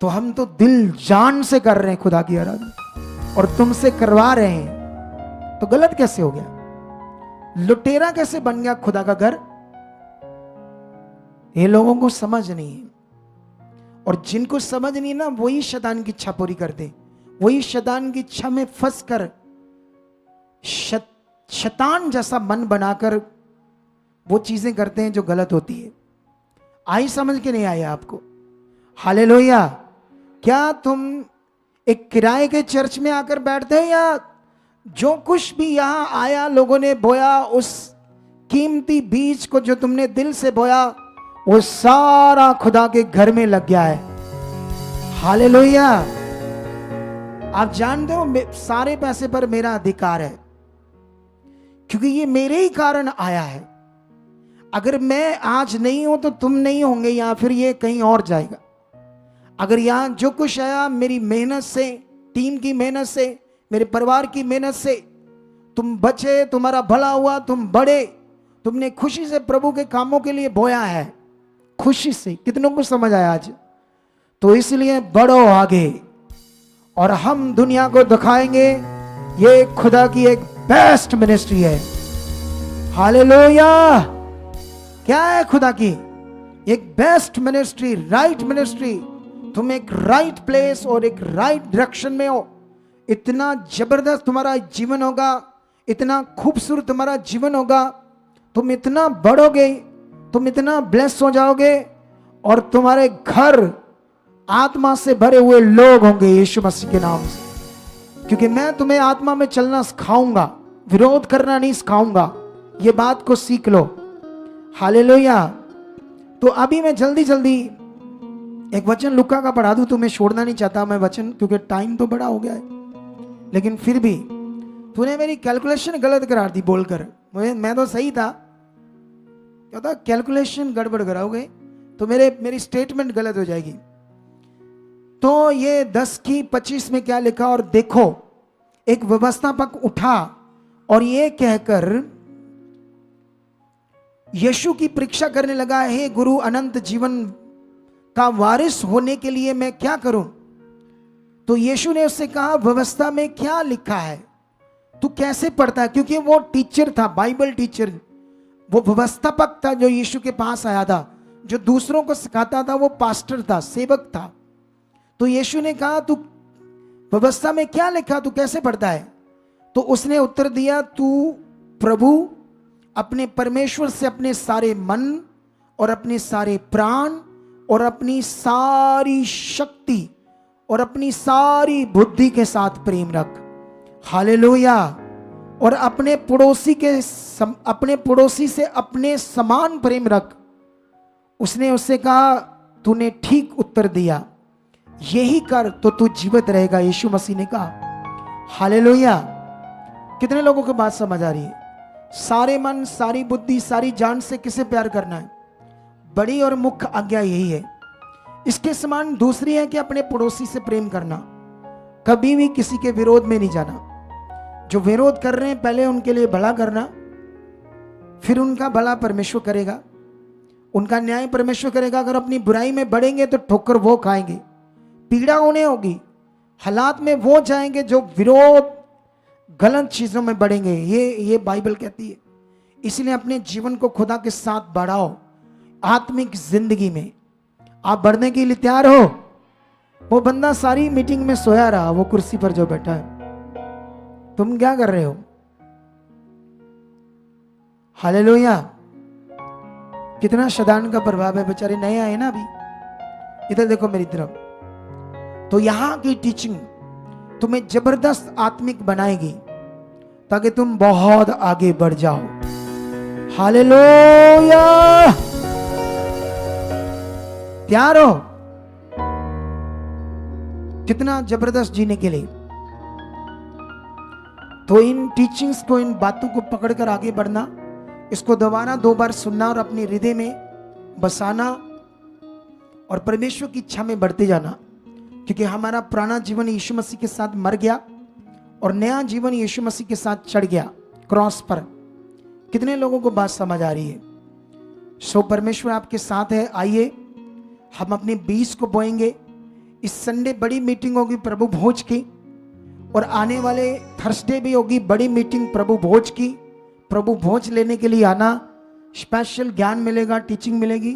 तो हम तो दिल जान से कर रहे हैं खुदा की आराधना और तुमसे करवा रहे हैं, तो गलत कैसे हो गया? लुटेरा कैसे बन गया खुदा का घर? ये लोगों को समझ नहीं है, और जिनको समझ नहीं ना वही शैतान की इच्छा पूरी करते, वही शैतान की इच्छा में फंस कर शैतान जैसा मन बनाकर वो चीजें करते हैं जो गलत होती है। आई समझ के नहीं आई आपको? हालेलुया। क्या तुम एक किराए के चर्च में आकर बैठते हैं, या जो कुछ भी यहां आया लोगों ने बोया, उस कीमती बीज को जो तुमने दिल से बोया वो सारा खुदा के घर में लग गया है? हालेलुया। आप जानते हो सारे पैसे पर मेरा अधिकार है, क्योंकि ये मेरे ही कारण आया है। अगर मैं आज नहीं हूं तो तुम नहीं होंगे, या फिर ये कहीं और जाएगा। अगर यहां जो कुछ आया मेरी मेहनत से, टीम की मेहनत से, मेरे परिवार की मेहनत से, तुम बचे, तुम्हारा भला हुआ, तुम बढ़े, तुमने खुशी से प्रभु के कामों के लिए बोया है, खुशी से। कितनों को समझ आया आज? तो इसलिए बढ़ो आगे, और हम दुनिया को दिखाएंगे ये खुदा की एक बेस्ट मिनिस्ट्री है। हालेलुया। क्या है खुदा की? एक बेस्ट मिनिस्ट्री, राइट मिनिस्ट्री। तुम एक राइट प्लेस और एक राइट डायरेक्शन में हो। इतना जबरदस्त तुम्हारा जीवन होगा, इतना खूबसूरत तुम्हारा जीवन होगा, तुम इतना बढ़ोगे, तुम इतना ब्लेस हो जाओगे, और तुम्हारे घर आत्मा से भरे हुए लोग होंगे यीशु मसीह के नाम से। क्योंकि मैं तुम्हें आत्मा में चलना सिखाऊंगा, विरोध करना नहीं सिखाऊंगा। ये बात को सीख लो। हालेलुया। तो अभी मैं जल्दी जल्दी एक वचन लुका का पढ़ा दूं, तुम्हें छोड़ना नहीं चाहता मैं वचन, क्योंकि टाइम तो बड़ा हो गया है। लेकिन फिर भी तूने मेरी कैलकुलेशन गलत करा दी बोलकर। मैं तो सही था, क्या था? कैलकुलेशन गड़बड़ कराओगे तो मेरी स्टेटमेंट गलत हो जाएगी। तो ये 10 की 25 में क्या लिखा? और देखो एक व्यवस्थापक उठा और ये कहकर यीशु की परीक्षा करने लगा, हे गुरु, अनंत जीवन का वारिस होने के लिए मैं क्या करूं? तो यीशु ने उससे कहा, व्यवस्था में क्या लिखा है? तू कैसे पढ़ता है? क्योंकि वो टीचर था, बाइबल टीचर, वो व्यवस्थापक था जो यीशु के पास आया था। जो दूसरों को सिखाता था वो पास्टर था, सेवक था। तो यीशु ने कहा, तू व्यवस्था में क्या लिखा, तू कैसे पढ़ता है? तो उसने उत्तर दिया, तू प्रभु अपने परमेश्वर से अपने सारे मन और अपने सारे प्राण और अपनी सारी शक्ति और अपनी सारी बुद्धि के साथ प्रेम रख। हालेलुया। और अपने पड़ोसी से अपने समान प्रेम रख। उसने उससे कहा, तूने ठीक उत्तर दिया, यही कर तो तू जीवित रहेगा। यीशु मसीह ने कहा। हालेलुया। कितने लोगों को बात समझ आ रही है? सारे मन, सारी बुद्धि, सारी जान से किसे प्यार करना है? बड़ी और मुख्य आज्ञा यही है। इसके समान दूसरी है कि अपने पड़ोसी से प्रेम करना। कभी भी किसी के विरोध में नहीं जाना। जो विरोध कर रहे हैं पहले उनके लिए भला करना, फिर उनका भला परमेश्वर करेगा, उनका न्याय परमेश्वर करेगा। अगर अपनी बुराई में बढ़ेंगे तो ठोकर वो खाएंगे, पीड़ा उन्हें होगी, हालात में वो जाएंगे जो विरोध गलत चीजों में बढ़ेंगे। ये बाइबल कहती है। इसलिए अपने जीवन को खुदा के साथ बढ़ाओ। आत्मिक जिंदगी में आप बढ़ने के लिए तैयार हो? वो बंदा सारी मीटिंग में सोया रहा, वो कुर्सी पर जो बैठा है, तुम क्या कर रहे हो? हालेलुया। कितना शैतान का प्रभाव है। बेचारे नए आए ना अभी। इधर देखो मेरी तरफ। तो यहां की टीचिंग तुम्हें जबरदस्त आत्मिक बनाएगी ताकि तुम बहुत आगे बढ़ जाओ। हालेलुया। तैयार हो कितना जबरदस्त जीने के लिए? तो इन टीचिंग्स को, इन बातों को पकड़कर आगे बढ़ना, इसको दोबारा 2 बार सुनना और अपने हृदय में बसाना और परमेश्वर की इच्छा में बढ़ते जाना, क्योंकि हमारा पुराना जीवन यीशु मसीह के साथ मर गया और नया जीवन यीशु मसीह के साथ चढ़ गया क्रॉस पर। कितने लोगों को बात समझ आ रही है? सो परमेश्वर आपके साथ है। आइए हम अपने बीज को बोएंगे। इस संडे बड़ी मीटिंग होगी प्रभु भोज की, और आने वाले थर्सडे भी होगी बड़ी मीटिंग प्रभु भोज की। प्रभु भोज लेने के लिए आना, स्पेशल ज्ञान मिलेगा, टीचिंग मिलेगी।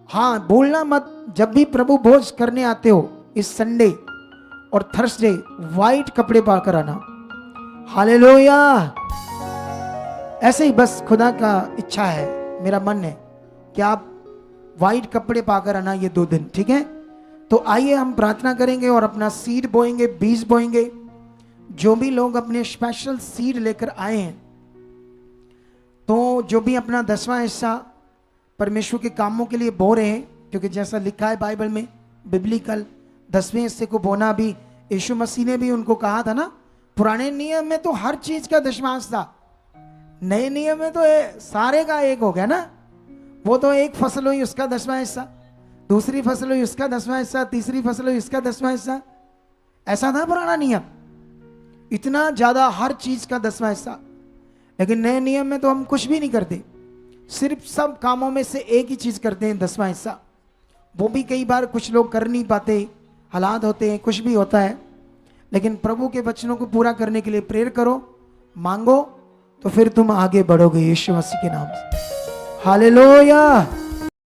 हाँ, बोलना मत, जब भी प्रभु भोज करने आते हो इस संडे और थर्सडे व्हाइट कपड़े पाकर आना। हालेलुया। ऐसे ही बस खुदा का इच्छा है, मेरा मन है कि आप व्हाइट कपड़े पाकर आना ये 2 दिन, ठीक है? तो आइए हम प्रार्थना करेंगे और अपना सीड बोएंगे, बीज बोएंगे। जो भी लोग अपने स्पेशल सीड लेकर आए हैं, तो जो भी अपना 10वां हिस्सा परमेश्वर के कामों के लिए बो रहे हैं, क्योंकि जैसा लिखा है बाइबल में, बिब्लिकल 10वें हिस्से को बोना भी यीशु मसीह ने भी उनको कहा था ना। पुराने नियम में तो हर चीज का दशमांश था, नए नियम में तो सारे का एक हो गया ना। वो तो एक फसल हुई उसका 10वां हिस्सा, दूसरी फसल हुई उसका 10वां हिस्सा, तीसरी फसल हुई उसका 10वां हिस्सा। ऐसा था पुराना नियम, इतना ज्यादा हर चीज का 10वां हिस्सा। लेकिन नए नियम में तो हम कुछ भी नहीं करते, सिर्फ सब कामों में से एक ही चीज करते हैं, 10वां हिस्सा। वो भी कई बार कुछ लोग कर नहीं पाते, हालात होते हैं, कुछ भी होता है। लेकिन प्रभु के वचनों को पूरा करने के लिए प्रेयर करो, मांगो, तो फिर तुम आगे बढ़ोगे यीशु मसीह के नाम से। हालेलुया।